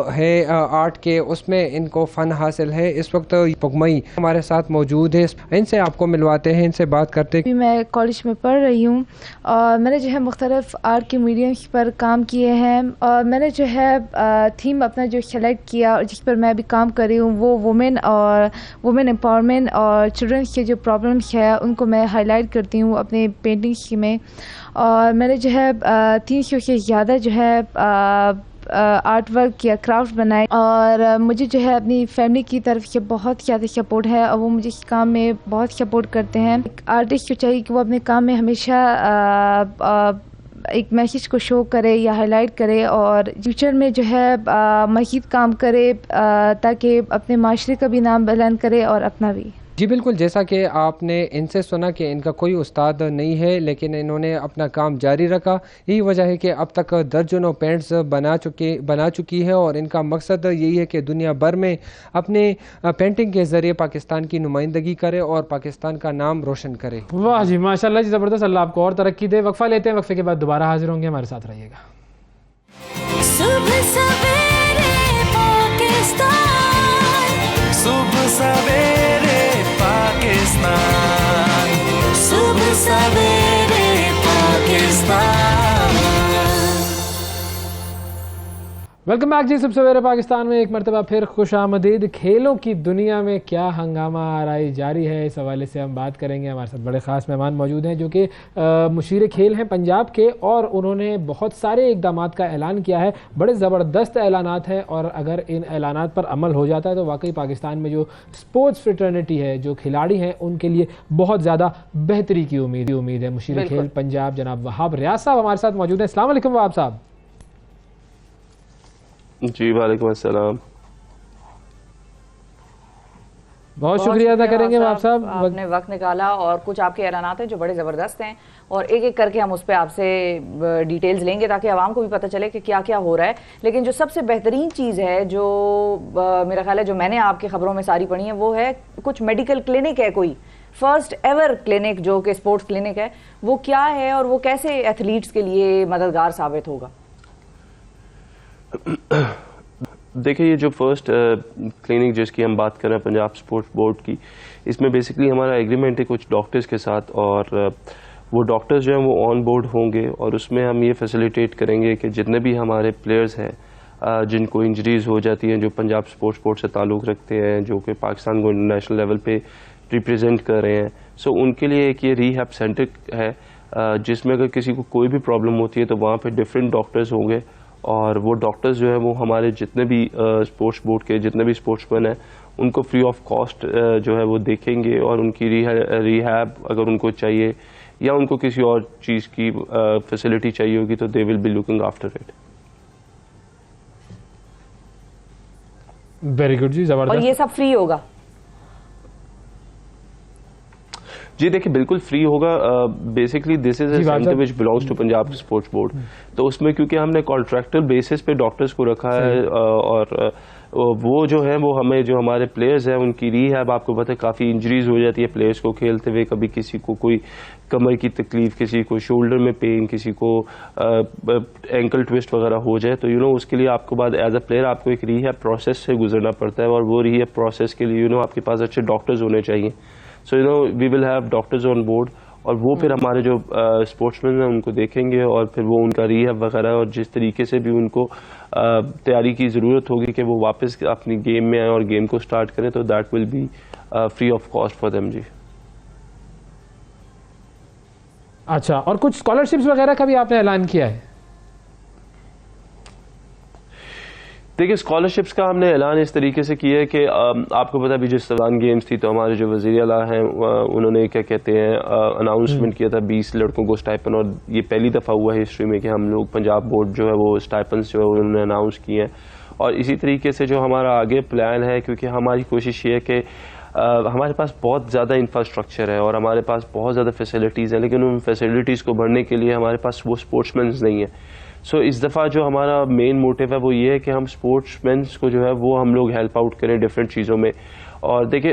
है आर्ट के, उसमें इनको फ़न हासिल है। इस वक्त पुगमई हमारे साथ मौजूद है, इनसे आपको मिलवाते हैं, इनसे बात करते हैं। मैं कॉलेज में पढ़ रही हूँ और मैंने जो है मुख्तलिफ आर्ट के मीडियम्स पर काम किए हैं और मैंने जो है थीम अपना जो सेलेक्ट किया और जिस पर मैं अभी काम कर रही हूँ वो वुमेन एम्पावरमेंट और चिल्ड्रंस के जो प्रॉब्लम्स है उनको मैं हाईलाइट करती हूँ अपने पेंटिंग्स में। और मैंने जो है 300 से ज़्यादा जो है आर्ट वर्क या क्राफ्ट बनाए और मुझे जो है अपनी फैमिली की तरफ से बहुत ज़्यादा सपोर्ट है और वो मुझे इस काम में बहुत सपोर्ट करते हैं। एक आर्टिस्ट को चाहिए कि वो अपने काम में हमेशा एक मैसेज को शो करे या हाईलाइट करे और फ्यूचर में जो है मज़ीद काम करे ताकि अपने माशरे का भी नाम बुलंद करे और अपना भी। जी बिल्कुल, जैसा कि आपने इनसे सुना कि इनका कोई उस्ताद नहीं है लेकिन इन्होंने अपना काम जारी रखा। यही वजह है कि अब तक दर्जनों पेंट्स बना चुकी है और इनका मकसद यही है कि दुनिया भर में अपने पेंटिंग के ज़रिए पाकिस्तान की नुमाइंदगी करे और पाकिस्तान का नाम रोशन करे। वाह जी, माशाल्लाह जी, ज़बरदस्त। अल्लाह आपको और तरक्की दे। वक्फा लेते हैं, वक्फे के बाद दोबारा हाजिर होंगे, हमारे साथ रहिएगा। सुबह सवेरे पाकिस्तान, सुबह सवेरे पाकिस्तान, सुबह सवेरे पाकिस्तान। वेलकम बैक जी। सुबह सवेरे पाकिस्तान में एक मरतबा फिर खुश आमदीद। खेलों की दुनिया में क्या हंगामा आराई जारी है, इस हवाले से हम बात करेंगे। हमारे साथ बड़े ख़ास मेहमान मौजूद हैं जो कि मुशीर खेल हैं पंजाब के और उन्होंने बहुत सारे इक़दामात का ऐलान किया है। बड़े ज़बरदस्त ऐलानात हैं और अगर इन ऐलानात पर अमल हो जाता है तो वाकई पाकिस्तान में जो स्पोर्ट्स फ्रेटर्निटी है, जो खिलाड़ी हैं, उनके लिए बहुत ज़्यादा बेहतरी की उम्मीद है। मुशीर खेल पंजाब जनाब वहाब रियाज साहब हमारे साथ मौजूद हैं। अस्सलाम वालेकुम वहाब साहब। जी वालेकुम अस्सलाम। बहुत शुक्रिया अदा करेंगे वहाब साहब, आपने वक्त निकाला और कुछ आपके ऐलानात हैं जो बड़े ज़बरदस्त हैं और एक एक करके हम उस पर आपसे डिटेल्स लेंगे ताकि आवाम को भी पता चले कि क्या क्या हो रहा है। लेकिन जो सबसे बेहतरीन चीज़ है जो मेरा ख्याल है जो मैंने आपकी खबरों में सारी पढ़ी है वो है कुछ मेडिकल क्लिनिक है, कोई फर्स्ट एवर क्लिनिक जो कि स्पोर्ट्स क्लिनिक है, वो क्या है और वो कैसे एथलीट्स के लिए मददगार साबित होगा? देखिए, ये जो फर्स्ट क्लिनिक जिसकी हम बात कर रहे हैं पंजाब स्पोर्ट्स बोर्ड की, इसमें बेसिकली हमारा एग्रीमेंट है कुछ डॉक्टर्स के साथ, और वो डॉक्टर्स जो हैं वो ऑन बोर्ड होंगे, और उसमें हम ये फैसिलिटेट करेंगे कि जितने भी हमारे प्लेयर्स हैं जिनको इंजरीज हो जाती हैं, जो पंजाब स्पोर्ट्स बोर्ड से ताल्लुक़ रखते हैं, जो कि पाकिस्तान को इंटरनेशनल लेवल पे रिप्रेजेंट कर रहे हैं, सो उनके लिए एक ये रीहैब सेंटर है जिसमें अगर किसी को कोई भी प्रॉब्लम होती है तो वहाँ पे डिफरेंट डॉक्टर्स होंगे, और वो डॉक्टर्स जो है वो हमारे जितने भी स्पोर्ट्स बोर्ड के जितने भी स्पोर्ट्समैन हैं उनको फ्री ऑफ कॉस्ट जो है वो देखेंगे, और उनकी रिहैब अगर उनको चाहिए या उनको किसी और चीज़ की फैसिलिटी चाहिए होगी तो they will be looking after it. Very good जी, जबरदस्त। और ये सब फ्री होगा? जी देखिए, बिल्कुल फ्री होगा। Basically this is a centre which belongs to Punjab sports board, तो उसमें क्योंकि हमने कॉन्ट्रैक्चुअल बेसिस पे डॉक्टर्स को रखा है, और वो जो है वो हमें जो हमारे प्लेयर्स हैं उनकी रीहैब, आपको पता है काफ़ी इंजरीज हो जाती है प्लेयर्स को खेलते हुए, कभी किसी को कोई कमर की तकलीफ, किसी को शोल्डर में पेन, किसी को एंकल ट्विस्ट वगैरह हो जाए, तो उसके लिए आपको बाद एज अ प्लेयर आपको एक रीहैब प्रोसेस से गुजरना पड़ता है, और वो रीहैब प्रोसेस के लिए आपके पास अच्छे डॉक्टर्स होने चाहिए। So we will have doctors on board, और वो फिर हमारे जो स्पोर्ट्समैन हैं उनको देखेंगे, और फिर वो उनका रिहैब वगैरह और जिस तरीके से भी उनको तैयारी की ज़रूरत होगी कि वो वापस अपनी गेम में आए और गेम को स्टार्ट करें, तो that will be free of cost for them जी। अच्छा, और कुछ स्कॉलरशिप्स वगैरह का भी आपने ऐलान किया है? देखिए, स्कॉलरशिप्स का हमने ऐलान इस तरीके से किया है कि आपको पता है, अभी जिस दौरान गेम्स थी तो हमारे जो वज़ीर आला हैं उन्होंने क्या कहते हैं अनाउंसमेंट किया था 20 लड़कों को स्टाइपन, और ये पहली दफ़ा हुआ है हिस्ट्री में कि हम लोग पंजाब बोर्ड जो है वो स्टाइपन्स जो है उन्होंने अनाउंस किए हैं। और इसी तरीके से जो हमारा आगे प्लान है, क्योंकि हमारी कोशिश ये है कि हमारे पास बहुत ज़्यादा इंफ्रास्ट्रक्चर है और हमारे पास बहुत ज़्यादा फैसिलिटीज़ हैं, लेकिन उन फैसिलिटीज़ को बढ़ने के लिए हमारे पास वो स्पोर्ट्समैन नहीं है। सो इस दफ़ा जो हमारा मेन मोटिव है वो ये है कि हम स्पोर्ट्समैन को जो है वो हम लोग हेल्प आउट करें डिफरेंट चीज़ों में। और देखिए,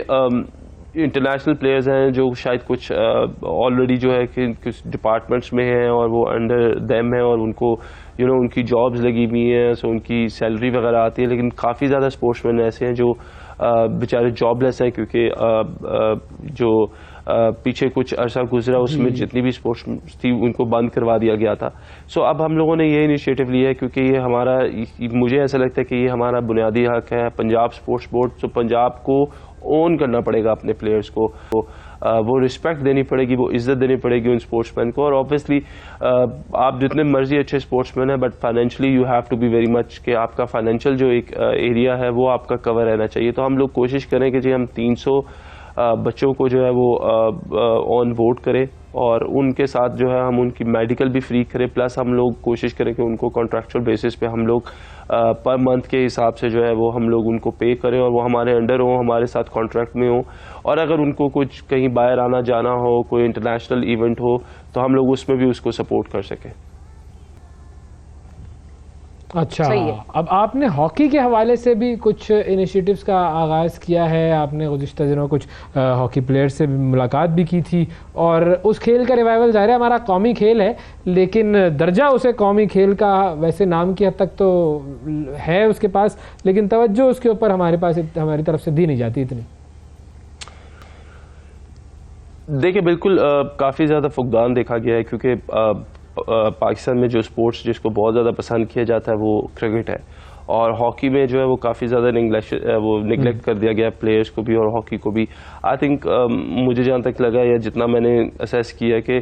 इंटरनेशनल प्लेयर्स हैं जो शायद कुछ ऑलरेडी जो है कि कुछ डिपार्टमेंट्स में हैं और वो अंडर देम है, और उनको उनकी जॉब्स लगी हुई हैं, सो उनकी सैलरी वगैरह आती है, लेकिन काफ़ी ज़्यादा स्पोर्ट्समैन ऐसे हैं जो बेचारे जॉबलेस हैं, क्योंकि जो पीछे कुछ अरसा गुजरा उसमें जितनी भी स्पोर्ट्स थी उनको बंद करवा दिया गया था। सो अब हम लोगों ने ये इनिशिएटिव लिया है, क्योंकि ये हमारा, मुझे ऐसा लगता है कि ये हमारा बुनियादी हक है पंजाब स्पोर्ट्स बोर्ड। तो पंजाब को ओन करना पड़ेगा अपने प्लेयर्स को, वो रिस्पेक्ट देनी पड़ेगी, वो इज्जत देनी पड़ेगी उन स्पोर्ट्समैन को। और ऑब्वियसली आप जितने मर्जी अच्छे स्पोर्ट्समैन हैं, but financially you have to be very much कि आपका फाइनेंशियल जो एक एरिया है वो आपका कवर रहना चाहिए। तो हम लोग कोशिश करें कि जी हम 300 बच्चों को जो है वो ऑन बोर्ड करें, और उनके साथ जो है हम उनकी मेडिकल भी फ्री करें, प्लस हम लोग कोशिश करें कि उनको कॉन्ट्रैक्चुअल बेसिस पे हम लोग पर मंथ के हिसाब से जो है वो हम लोग उनको पे करें, और वो हमारे अंडर हो, हमारे साथ कॉन्ट्रैक्ट में हो। और अगर उनको कुछ कहीं बाहर आना जाना हो, कोई इंटरनेशनल इवेंट हो, तो हम लोग उसमें भी उसको सपोर्ट कर सकें। अच्छा, अब आपने हॉकी के हवाले से भी कुछ इनिशिएटिव्स का आगाज़ किया है। आपने गुज़िश्ता दिनों कुछ हॉकी प्लेयर से मुलाकात भी की थी, और उस खेल का रिवाइवल ज़ाहिर है हमारा कौमी खेल है, लेकिन दर्जा उसे कौमी खेल का वैसे नाम की हद तक तो है उसके पास, लेकिन तवज्जो उसके ऊपर हमारी तरफ से दी नहीं जाती इतनी। देखिए, बिल्कुल काफ़ी ज़्यादा फुकदान देखा गया है, क्योंकि पाकिस्तान में जो स्पोर्ट्स जिसको बहुत ज़्यादा पसंद किया जाता है वो क्रिकेट है, और हॉकी में जो है वो काफ़ी ज़्यादा निगलेक्ट कर दिया गया प्लेयर्स को भी और हॉकी को भी। आई थिंक मुझे जहाँ तक लगा या जितना मैंने असेस किया कि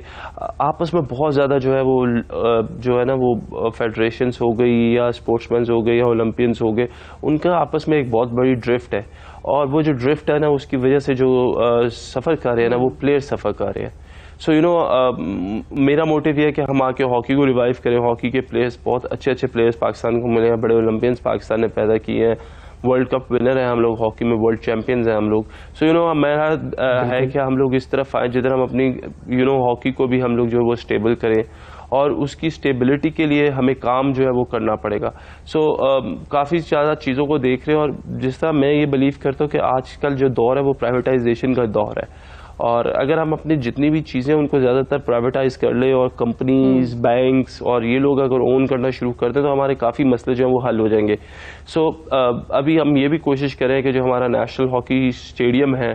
आपस में बहुत ज़्यादा जो है वो जो है ना वो फेडरेशंस हो गई या स्पोर्ट्समैन हो गए या ओलंपियंस हो गए, उनका आपस में एक बहुत बड़ी ड्रिफ्ट है, और वो जो ड्रिफ्ट है ना उसकी वजह से जो सफ़र कर रहे हैं ना वो प्लेयर सफ़र कर रहे हैं। सो मेरा मोटिव ये है कि हम आके हॉकी को रिवाइव करें। हॉकी के प्लेयर्स, बहुत अच्छे अच्छे प्लेयर्स पाकिस्तान को मिले हैं, बड़े ओलंपियंस पाकिस्तान ने पैदा किए हैं, वर्ल्ड कप विनर हैं हम लोग, हॉकी में वर्ल्ड चैंपियंस हैं हम लोग। सो मेरा है कि हम लोग इस तरफ आए जिधर हम अपनी हॉकी को भी हम लोग जो है वो स्टेबल करें, और उसकी स्टेबिलिटी के लिए हमें काम जो है वो करना पड़ेगा। सो काफ़ी ज़्यादा चीज़ों को देख रहे हैं, और जिस तरह मैं ये बिलीव करता हूँ कि आजकल जो दौर है वो प्राइवेटाइजेशन का दौर है, और अगर हम अपनी जितनी भी चीज़ें उनको ज़्यादातर प्राइवेटाइज कर ले, और कंपनीज, बैंक्स और ये लोग अगर ओन करना शुरू कर दें, तो हमारे काफ़ी मसले जो हैं वो हल हो जाएंगे। सो अभी हम ये भी कोशिश करें कि जो हमारा नेशनल हॉकी स्टेडियम है,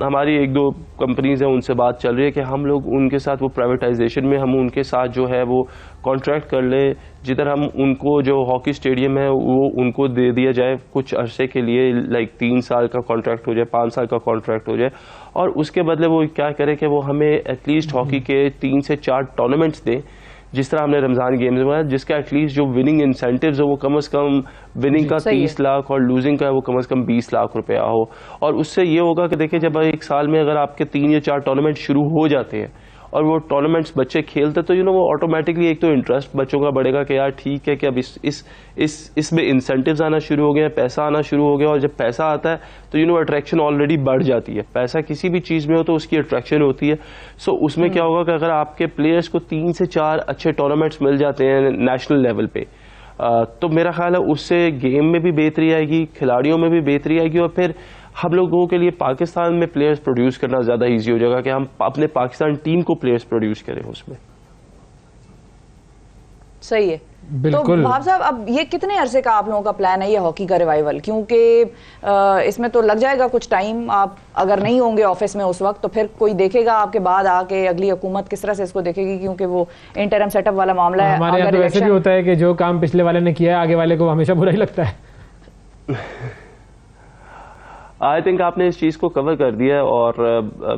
हमारी एक दो कंपनीज हैं उनसे बात चल रही है कि हम लोग उनके साथ वो प्राइवेटाइजेशन में हम उनके साथ जो है वो कॉन्ट्रैक्ट कर लें, जिधर हम उनको जो हॉकी स्टेडियम है वो उनको दे दिया जाए कुछ अरसे के लिए, लाइक 3 साल का कॉन्ट्रैक्ट हो जाए, 5 साल का कॉन्ट्रैक्ट हो जाए, और उसके बदले वो क्या करें कि वो हमें एटलीस्ट हॉकी के 3 से 4 टूर्नामेंट्स दें, जिस तरह हमने रमज़ान गेम्स में, जिसका एटलीस्ट जो विनिंग इंसेंटिव्स हो वो कम से कम विनिंग का 30 लाख और लूजिंग का वो कम से कम 20 लाख रुपया हो। और उससे ये होगा कि देखिए जब एक साल में अगर आपके 3 या 4 टूर्नामेंट शुरू हो जाते हैं और वो टूर्नामेंट्स बच्चे खेलते तो वो ऑटोमेटिकली एक तो इंटरेस्ट बच्चों का बढ़ेगा कि यार ठीक है कि अब इसमें इंसेंटिव्स आना शुरू हो गए हैं, पैसा आना शुरू हो गया, और जब पैसा आता है तो अट्रैक्शन ऑलरेडी बढ़ जाती है। पैसा किसी भी चीज़ में हो तो उसकी अट्रैक्शन होती है। सो उसमें क्या होगा कि अगर आपके प्लेयर्स को 3 से 4 अच्छे टूर्नामेंट्स मिल जाते हैं नेशनल लेवल पे, तो मेरा ख्याल है उससे गेम में भी बेहतरी आएगी, खिलाड़ियों में भी बेहतरी आएगी, और फिर हम लोगों के लिए पाकिस्तान में प्लेयर्स प्रोड्यूस करना ज़्यादा इजी हो जाएगा कि हम अपने पाकिस्तान टीम को प्लेयर्स प्रोड्यूस करें उसमें। सही है। तो भाव साहब, अब ये कितने अरसे का आप लोगों का प्लान है ये हॉकी का रिवाइवल? क्योंकि इसमें तो लग जाएगा कुछ टाइम, आप अगर नहीं होंगे ऑफिस में उस वक्त तो फिर कोई देखेगा आपके बाद आके, अगली हुकूमत किस तरह से इसको देखेगी, क्योंकि वो इंटरम सेटअप वाला मामला है। हमारे यहाँ तो वैसे भी होता है कि जो काम पिछले वाले ने किया है आगे वाले को हमेशा बुरा ही लगता है। आई थिंक आपने इस चीज़ को कवर कर दिया है, और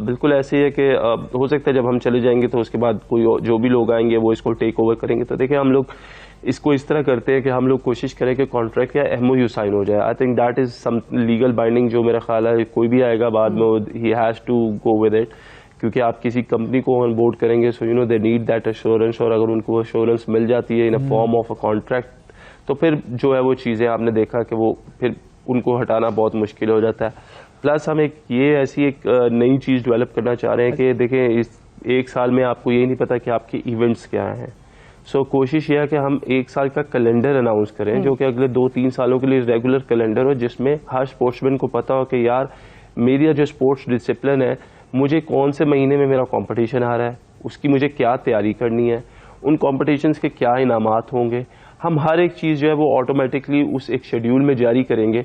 बिल्कुल ऐसे ही है कि हो सकता है जब हम चले जाएंगे तो उसके बाद कोई जो भी लोग आएंगे वो इसको टेक ओवर करेंगे। तो देखिए हम लोग इसको इस तरह करते हैं कि हम लोग कोशिश करें कि कॉन्ट्रैक्ट या MOU साइन हो जाए। I think that is some legal binding, जो मेरा ख्याल है कोई भी आएगा बाद में ही has to go with it, क्योंकि आप किसी कंपनी को ऑन बोर्ड करेंगे so they need that assurance, और अगर उनको एश्योरेंस मिल जाती है in a form of a contract तो फिर जो है वो चीज़ें आपने देखा कि वो फिर उनको हटाना बहुत मुश्किल हो जाता है। प्लस हम एक नई चीज़ डेवलप करना चाह रहे हैं कि देखें इस 1 साल में आपको ये नहीं पता कि आपके इवेंट्स क्या हैं। सो कोशिश यह है कि हम 1 साल का कैलेंडर अनाउंस करें जो कि अगले 2-3 सालों के लिए रेगुलर कैलेंडर हो, जिसमें हर स्पोर्ट्समैन को पता हो कि यार मेरी जो स्पोर्ट्स डिसिप्लिन है, मुझे कौन से महीने में मेरा कंपटीशन आ रहा है, उसकी मुझे क्या तैयारी करनी है, उन कॉम्पिटिशन्स के क्या इनामात होंगे। हम हर एक चीज़ जो है वो ऑटोमेटिकली उस एक शेड्यूल में जारी करेंगे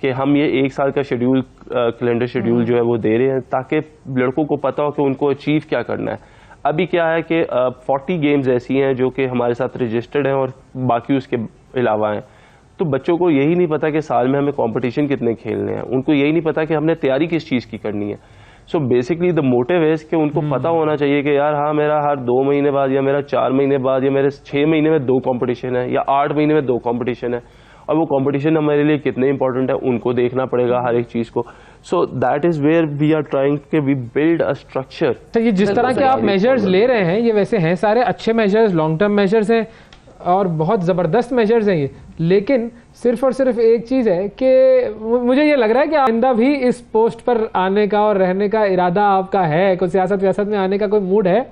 कि हम ये 1 साल का शेड्यूल कैलेंडर शेड्यूल जो है वो दे रहे हैं, ताकि लड़कों को पता हो कि उनको अचीव क्या करना है। अभी क्या है कि 40 गेम्स ऐसी हैं जो कि हमारे साथ रजिस्टर्ड हैं और बाकी उसके अलावा हैं, तो बच्चों को यही नहीं पता कि साल में हमें कंपटीशन कितने खेलने हैं, उनको यही नहीं पता कि हमने तैयारी किस चीज़ की करनी है। सो बेसिकली द मोटिव है कि उनको पता होना चाहिए कि यार हाँ मेरा हर 2 महीने बाद या मेरा 4 महीने बाद या मेरे 6 महीने में 2 कंपटीशन है या 8 महीने में 2 कंपटीशन है, और वो कंपटीशन हमारे लिए कितने इंपॉर्टेंट है उनको देखना पड़ेगा हर एक चीज़ को। So that is where we are trying के वी बिल्ड अ स्ट्रक्चर। तो ये जिस तरह के आप मेजर्स ले रहे हैं ये वैसे हैं सारे अच्छे मेजर्स, लॉन्ग टर्म मेजर्स हैं और बहुत ज़बरदस्त मेजर्स हैं ये, लेकिन सिर्फ और सिर्फ एक चीज़ है कि मुझे ये लग रहा है कि आइंदा भी इस पोस्ट पर आने का और रहने का इरादा आपका है, कोई सियासत में आने का कोई मूड है?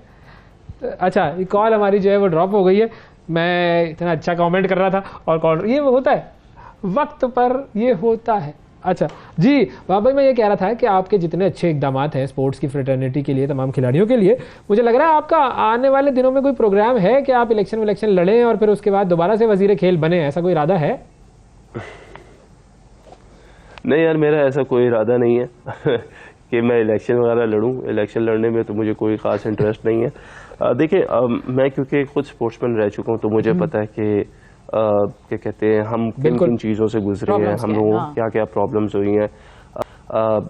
अच्छा, ये कॉल हमारी जो है वो ड्रॉप हो गई है। मैं इतना अच्छा कमेंट कर रहा था और कॉल ये होता है वक्त पर, ये होता है। अच्छा जी बाबा, मैं ये कह रहा था कि आपके जितने अच्छे इकदाम हैं स्पोर्ट्स की फ्रेटर्निटी के लिए, तमाम खिलाड़ियों के लिए, मुझे लग रहा है आपका आने वाले दिनों में कोई प्रोग्राम है कि आप इलेक्शन लड़ें और फिर उसके बाद दोबारा से वजीर खेल बने, ऐसा कोई इरादा है? नहीं यार, मेरा ऐसा कोई इरादा नहीं है कि मैं इलेक्शन वगैरह लड़ूं। इलेक्शन लड़ने में तो मुझे कोई ख़ास इंटरेस्ट नहीं है। देखिए मैं क्योंकि खुद स्पोर्ट्समैन रह चुका हूं तो मुझे पता है कि क्या कहते हैं हम किन किन चीज़ों से गुजरे हैं, हम लोगों को क्या क्या प्रॉब्लम्स हुई हैं।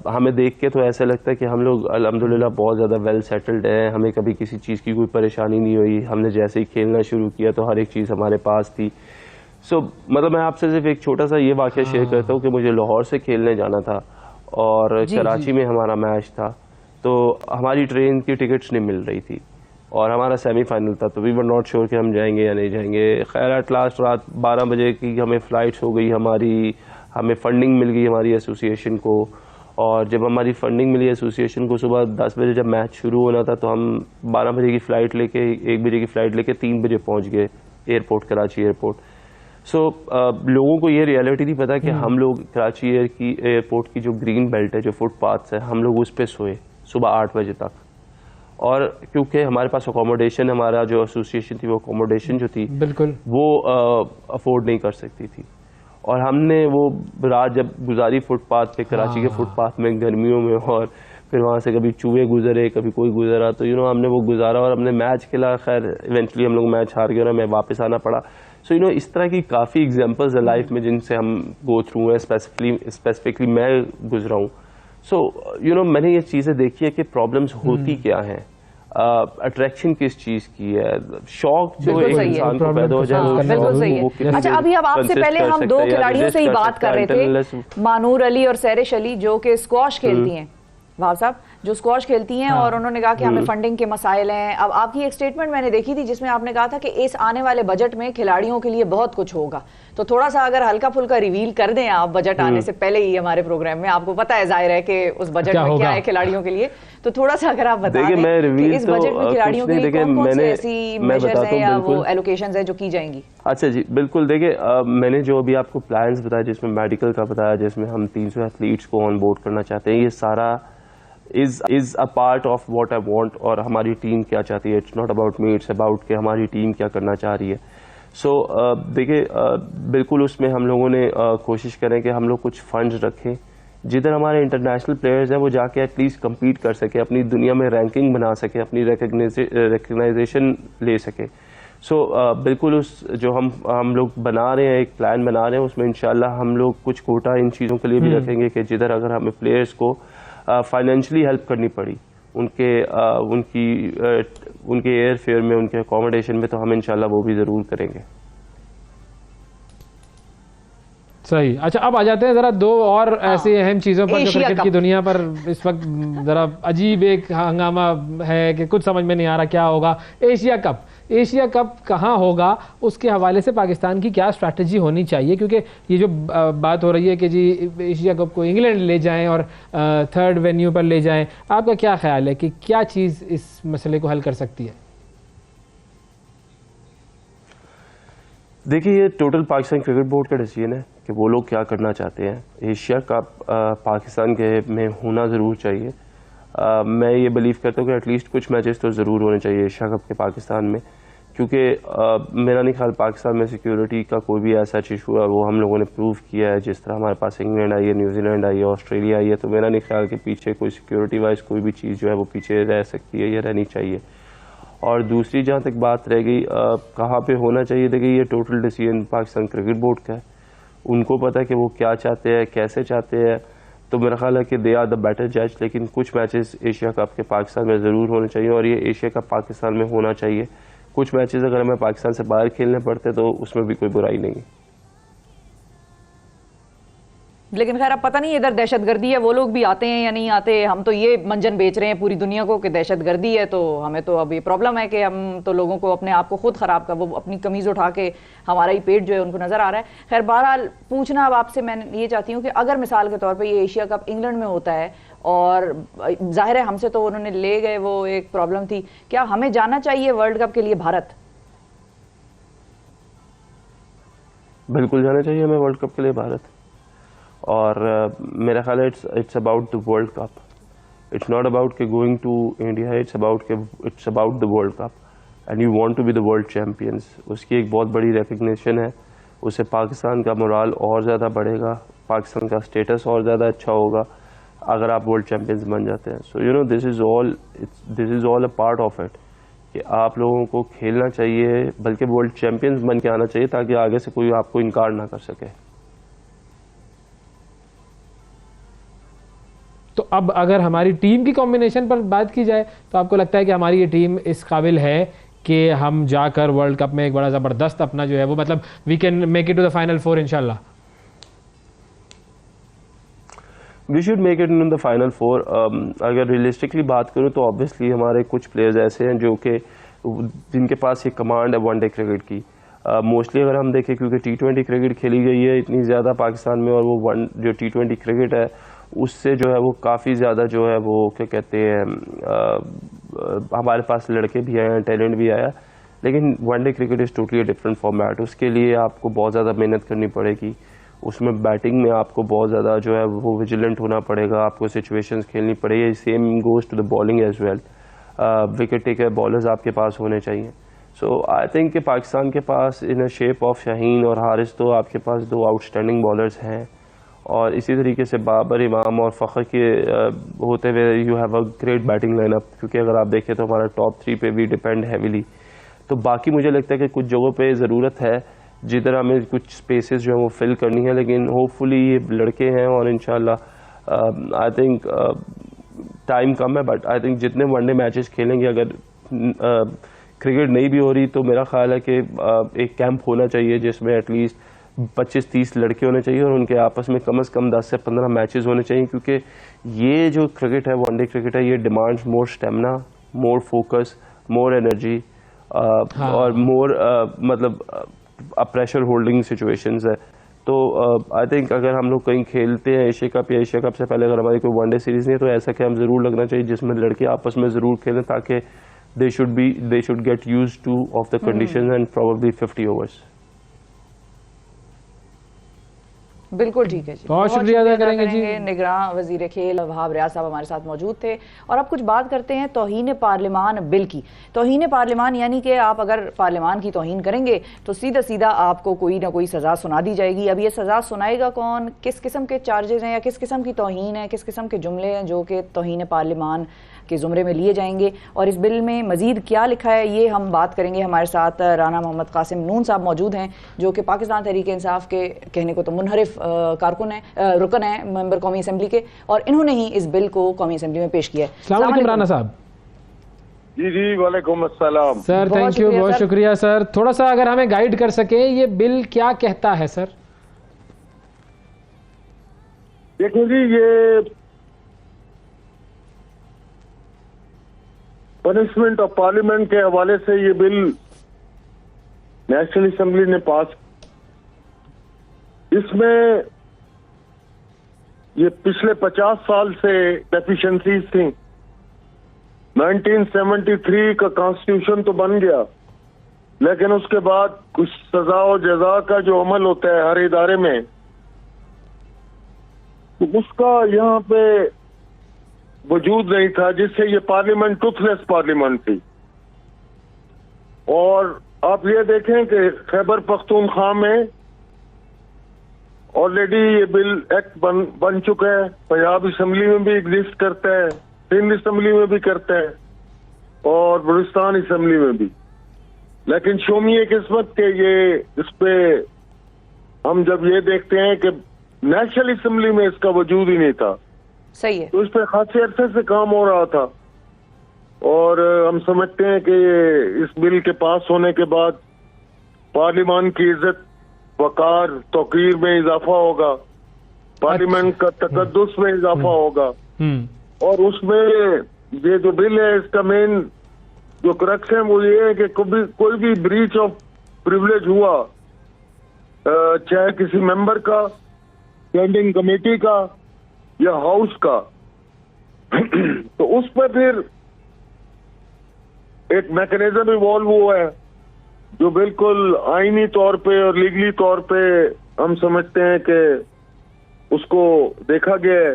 हमें देख के तो ऐसा लगता है कि हम लोग अल्हम्दुलिल्लाह बहुत ज़्यादा वेल सेटल्ड हैं, हमें कभी किसी चीज़ की कोई परेशानी नहीं हुई। हमने जैसे ही खेलना शुरू किया तो हर एक चीज़ हमारे पास थी। सो मतलब मैं आपसे सिर्फ एक छोटा सा ये वाक़या शेयर करता हूँ कि मुझे लाहौर से खेलने जाना था और कराची में हमारा मैच था, तो हमारी ट्रेन की टिकट्स नहीं मिल रही थी और हमारा सेमीफाइनल था, तो वी वर नॉट श्योर कि हम जाएंगे या नहीं जाएंगे। खैर एट लास्ट रात 12 बजे की हमें फ़्लाइट्स हो गई, हमें फंडिंग मिल गई हमारी एसोसिएशन को, और जब हमारी फंडिंग मिली एसोसिएशन को सुबह 10 बजे जब मैच शुरू होना था तो हम 12 बजे की फ़्लाइट लेके 1 बजे की फ़्लाइट लेके 3 बजे पहुँच गए एयरपोर्ट, कराची एयरपोर्ट। सो लोगों को ये रियलिटी नहीं पता कि हम लोग कराची एयरपोर्ट की जो ग्रीन बेल्ट है, जो फुटपाथ्स है, हम लोग उस पर सोए सुबह 8 बजे तक, और क्योंकि हमारे पास अकोमोडेशन, हमारा जो एसोसिएशन थी वो अकोमोडेशन जो थी बिल्कुल वो अफोर्ड नहीं कर सकती थी, और हमने वो रात जब गुजारी फुटपाथ पे, कराची के फुटपाथ में गर्मियों में, और फिर वहाँ से कभी चूहे गुजरे, कभी कोई गुजरा, तो हमने वो गुजारा और हमने मैच खेला। खैर इवेंचुअली हम लोग मैच हार गए और हमें वापस आना पड़ा। सो इस तरह की काफ़ी एग्जांपल्स है लाइफ में जिनसे हम गो थ्रू हैं, स्पेसिफिकली मैं गुजरा हूँ। सो मैंने ये चीज़ें देखी है कि प्रॉब्लम्स होती क्या हैं, अट्रैक्शन किस चीज की है, शौक जो एक इंसान को पैदा हो जाए। बिल्कुल सही है। अच्छा, अभी अब आपसे पहले हम दो खिलाड़ियों से ही बात कर रहे थे, मानूर अली और सैरिश अली, जो कि स्क्वॉश खेलती हैं, वाह साहब, जो स्क्वॉश खेलती हैं, और उन्होंने कहा कि हमें फंडिंग के मसाइल हैं। अब आपकी एक स्टेटमेंट मैंने देखी थी जिसमें आपने कहा था कि इस आने वाले बजट में खिलाड़ियों के लिए बहुत कुछ होगा, तो थोड़ा सा अगर हल्का फुल्का रिवील कर दें आप बजट आने से पहले ही हमारे प्रोग्राम में। आपको पता है, जाहिर है कि उस बजट में क्या है खिलाड़ियों के लिए, तो थोड़ा सा अगर आप बता दें कि इस बजट में खिलाड़ियों के लिए कौन-कौन से ऐसी मेजर्स हैं या वो एलोकेशंस हैं जो की जाएंगी। अच्छा जी, बिल्कुल। देखिए, मैंने जो अभी आपको प्लान्स बताया, जिसमें मेडिकल का बताया, जिसमें हम 300 एथलीट्स को ऑन बोर्ड करना चाहते हैं, ये सारा is a part of what I want, और हमारी टीम क्या चाहती है। It's not about me, it's about कि हमारी टीम क्या करना चाह रही है। सो देखिए, बिल्कुल उसमें हम लोगों ने कोशिश करें कि हम लोग कुछ फंड्स रखें जिधर हमारे इंटरनेशनल प्लेयर्स हैं वो जाके एटलीस्ट कम्पीट कर सके, अपनी दुनिया में रैंकिंग बना सके, अपनी रिकग्नाइजेशन ले सके। सो बिल्कुल उस जो हम लोग बना रहे हैं, एक प्लान बना रहे हैं, उसमें इंशाल्लाह हम लोग कुछ कोटा इन चीज़ों के लिए भी रखेंगे कि जिधर अगर हमें प्लेयर्स को फाइनेंशियली हेल्प करनी पड़ी उनके एयर फेयर में, उनके अकोमोडेशन में, तो हम इंशाल्लाह वो भी ज़रूर करेंगे। सही। अच्छा, अब आ जाते हैं जरा दो और ऐसी अहम चीज़ों पर जो क्रिकेट की दुनिया पर इस वक्त जरा अजीब एक हंगामा है कि कुछ समझ में नहीं आ रहा क्या होगा। एशिया कप कहाँ होगा, उसके हवाले से पाकिस्तान की क्या स्ट्रैटेजी होनी चाहिए, क्योंकि ये जो बात हो रही है कि जी एशिया कप को इंग्लैंड ले जाएं और थर्ड वेन्यू पर ले जाएं, आपका क्या ख्याल है कि क्या चीज़ इस मसले को हल कर सकती है? देखिए, ये टोटल पाकिस्तान क्रिकेट बोर्ड का डिसीजन है कि वो लोग क्या करना चाहते हैं। एशिया कप पाकिस्तान के में होना ज़रूर चाहिए। मैं ये बिलीव करता हूँ कि एटलीस्ट कुछ मैचेस तो ज़रूर होने चाहिए एशिया कप के पाकिस्तान में, क्योंकि मेरा नहीं ख्याल पाकिस्तान में सिक्योरिटी का कोई भी ऐसा इशू है, वो हम लोगों ने प्रूव किया है। जिस तरह हमारे पास इंग्लैंड आई है, न्यूजीलैंड आई है, ऑस्ट्रेलिया आई है, तो मेरा नहीं ख्याल कि पीछे कोई सिक्योरिटी वाइज कोई भी चीज़ जो है वो पीछे रह सकती है या रहनी चाहिए। और दूसरी जहाँ तक बात रह गई कहाँ पे होना चाहिए, देखिए ये total decision Pakistan cricket board का है। उनको पता है कि वो क्या चाहते हैं, कैसे चाहते हैं, तो मेरा ख्याल है कि दे आर द बेटर जज। लेकिन कुछ मैचेस एशिया कप के पाकिस्तान में ज़रूर होने चाहिए, और ये एशिया कप पाकिस्तान में होना चाहिए। कुछ मैचेस अगर हमें पाकिस्तान से बाहर खेलने पड़ते तो उसमें भी कोई बुराई नहीं है। लेकिन खैर अब पता नहीं इधर दहशतगर्दी है, वो लोग भी आते हैं या नहीं आते। हम तो ये मंजन बेच रहे हैं पूरी दुनिया को कि दहशतगर्दी है, तो हमें तो अब ये प्रॉब्लम है कि हम तो लोगों को अपने आप को खुद ख़राब कर, वो अपनी कमीज़ उठा के हमारा ही पेट जो है उनको नज़र आ रहा है। खैर बहरहाल पूछना अब आपसे मैं ये चाहती हूँ कि अगर मिसाल के तौर पर ये एशिया कप इंग्लैंड में होता है, और जाहिर है हमसे तो उन्होंने ले गए, वो एक प्रॉब्लम थी, क्या हमें जाना चाहिए वर्ल्ड कप के लिए भारत? बिल्कुल जाना चाहिए हमें वर्ल्ड कप के लिए भारत। और मेरा ख्याल है it's about the world cup, it's not about के going to India, it's about the world cup and you want to be the world champions. उसकी एक बहुत बड़ी रिकग्निशन है, उससे पाकिस्तान का मोराल और ज़्यादा बढ़ेगा, पाकिस्तान का स्टेटस और ज़्यादा अच्छा होगा अगर आप वर्ल्ड चैम्पियंस बन जाते हैं। So you know this is all a part of it कि आप लोगों को खेलना चाहिए, बल्कि वर्ल्ड चैम्पियंस बन के आना चाहिए ताकि आगे से कोई आपको इनकार ना कर सके। तो अब अगर हमारी टीम की कॉम्बिनेशन पर बात की जाए तो आपको लगता है कि हमारी ये टीम इस काबिल है कि हम जाकर वर्ल्ड कप में एक बड़ा ज़बरदस्त अपना जो है वो, मतलब we can make it to the final four इंशाल्लाह? We should make it in the final four. अगर रियलिस्टिकली बात करूँ तो ऑब्वियसली हमारे कुछ प्लेयर्स ऐसे हैं जो कि जिनके पास ये कमांड है वनडे क्रिकेट की। मोस्टली अगर हम देखें, क्योंकि T20 क्रिकेट खेली गई है इतनी ज़्यादा पाकिस्तान में, और वो जो T20 क्रिकेट है उससे जो है वो काफ़ी ज़्यादा जो है वो क्या कहते हैं, हमारे पास लड़के भी आए हैं, टैलेंट भी आया, लेकिन one day cricket is totally different format. उसके लिए आपको बहुत ज़्यादा मेहनत करनी पड़ेगी, उसमें बैटिंग में आपको बहुत ज़्यादा जो है वो विजिलेंट होना पड़ेगा, आपको सिचुएशंस खेलनी पड़ेगी। Same goes to the bowling as well, wicket taker bowlers आपके पास होने चाहिए। सो आई थिंक कि पाकिस्तान के पास इन शेप ऑफ शाहीन और हारिस तो आपके पास 2 आउटस्टैंडिंग बॉलर्स हैं, और इसी तरीके से बाबर, इमाम और फ़खर के होते हुए you have a great batting lineup, क्योंकि अगर आप देखें तो हमारा टॉप 3 पे भी डिपेंड हैवीली। तो बाकी मुझे लगता है कि कुछ जगहों पे ज़रूरत है जिधर हमें कुछ स्पेसेस जो है वो फिल करनी है, लेकिन होपफुली ये लड़के हैं और इंशाल्लाह आई थिंक टाइम कम है, बट आई थिंक जितने वनडे मैचेस खेलेंगे, अगर क्रिकेट नहीं भी हो रही तो मेरा ख्याल है कि एक कैंप होना चाहिए जिसमें एटलीस्ट 25-30 लड़के होने चाहिए और उनके आपस में कम से कम 10 से 15 मैचेस होने चाहिए, क्योंकि ये जो क्रिकेट है, वनडे क्रिकेट है, ये demands more stamina, more focus, more energy और मोर मतलब प्रेशर होल्डिंग सिचुएशंस है। तो आई थिंक अगर हम लोग कहीं खेलते हैं एशिया कप या एशिया कप से पहले अगर हमारी कोई वनडे सीरीज नहीं है तो ऐसा कैंप ज़रूर लगना चाहिए जिसमें लड़के आपस में ज़रूर खेलें, ताकि they should get used two of the conditions and probably 50 overs. बिल्कुल ठीक है जी, बहुत शुक्रिया अदा करेंगे जी। निगरान वजीर खेल वहाब रियाज साहब हमारे साथ मौजूद थे। और अब कुछ बात करते हैं तौहीन पार्लिमान बिल की। तौहीन पार्लिमान यानी कि आप अगर पार्लिमान की तौहीन करेंगे तो सीधा सीधा आपको कोई ना कोई सज़ा सुना दी जाएगी। अब ये सज़ा सुनाएगा कौन, किस किस्म के चार्जेस हैं या किस किस्म की तौहीन है, किस किस्म के जुमले हैं जो कि तौहीन पार्लिमान के ज़ुमरे में लिए जाएंगे, और इस बिल में मज़ीद क्या लिखा है ये हम बात करेंगे। हमारे साथ राना मोहम्मद कासिम नून साहब मौजूद हैं जो कि पाकिस्तान तहरीक इंसाफ के कहने को तो मुनहरिफ कारकुन है, रुकन है मेंबर कौमी असम्बली के, और इन्होंने ही इस बिल को कौमी असम्बली में पेश किया है। अस्सलाम वालेकुम राना साहब। जी जी वालेकुम अस्सलाम सर, थैंक यू, बहुत शुक्रिया सर। थोड़ा सा अगर हमें गाइड कर सके ये बिल क्या कहता है सर? देखिए जी, ये पनिशमेंट ऑफ पार्लियामेंट के हवाले से ये बिल नेशनल असेंबली ने पास, इसमें ये पिछले 50 साल से डेफिशिएंसीज थी। 1973 का कॉन्स्टिट्यूशन तो बन गया, लेकिन उसके बाद कुछ सजा और जजा का जो अमल होता है हर इदारे में, तो उसका यहाँ पे वजूद नहीं था, जिससे ये पार्लियामेंट टूथलेस पार्लियामेंट थी। और आप ये देखें कि खैबर पख्तूनख्वा में ऑलरेडी ये बिल एक्ट बन चुका है, पंजाब असम्बली में भी एग्जिस्ट करता है, सिंध असम्बली में भी करता है और बलूचिस्तान असम्बली में भी। लेकिन शोमिये किस्मत के ये इस पे हम जब ये देखते हैं कि नेशनल असम्बली में इसका वजूद ही नहीं था, सही है, तो इस पे खासी अरसे से काम हो रहा था। और हम समझते हैं कि इस बिल के पास होने के बाद पार्लियामान की इज्जत, वकार, तौकीर में इजाफा होगा, पार्लियामेंट का तकद्दुस में इजाफा होगा। और उसमें ये जो बिल है इसका मेन जो क्रक्स है वो ये है कि कोई भी ब्रीच ऑफ प्रिविलेज हुआ, चाहे किसी मेंबर का, स्टैंडिंग कमेटी का या हाउस का, तो उस पर फिर एक मैकेनिज्म इवॉल्व हुआ है जो बिल्कुल आईनी तौर पे और लीगली तौर पे हम समझते हैं कि उसको देखा गया है।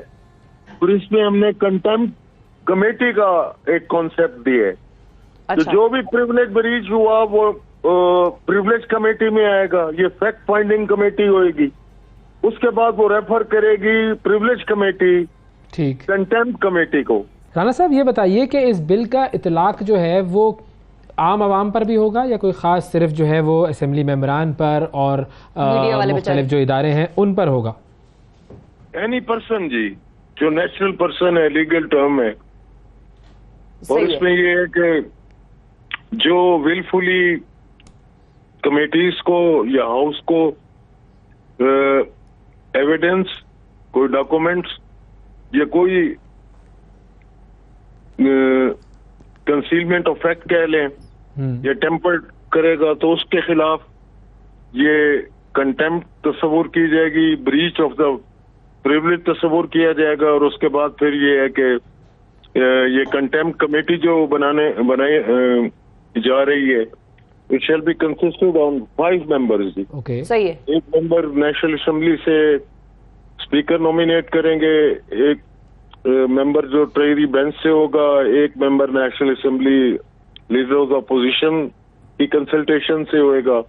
और इसमें हमने कंटेम्प्ट कमेटी का एक कॉन्सेप्ट दिया है। अच्छा। तो जो भी प्रिविलेज ब्रीच हुआ वो प्रिविलेज कमेटी में आएगा, ये फैक्ट फाइंडिंग कमेटी होगी, उसके बाद वो रेफर करेगी प्रिविलेज कमेटी, ठीक, कंटेम्प्ट कमेटी को। राना साहब ये बताइए कि इस बिल का इतलाक जो है वो आम आवाम पर भी होगा या कोई खास सिर्फ जो है वो असेंबली मेंबरान पर और मुख्तलिफ जो इदारे हैं उन पर होगा? एनी पर्सन जी, जो नेशनल पर्सन है, लीगल टर्म है। और इसमें ये है कि जो विलफुली कमेटीज को या हाउस को एविडेंस, कोई डॉक्यूमेंट्स या कोई कंसीलमेंट ऑफ फैक्ट कह लें या टेम्पर करेगा तो उसके खिलाफ ये कंटेम्प्ट तस्वुर की जाएगी, ब्रीच ऑफ द प्रिविलेज तस्वुर किया जाएगा। और उसके बाद फिर ये है कि ये कंटेम्प्ट कमेटी जो बनाई जा रही है, it shall be consisted on 5 members जी। ओके, सही है। एक मेंबर नेशनल असेंबली से स्पीकर नॉमिनेट करेंगे, एक मेंबर जो ट्रेजरी बेंच से होगा, एक member national assembly leader of opposition की कंसल्टेशन से होएगा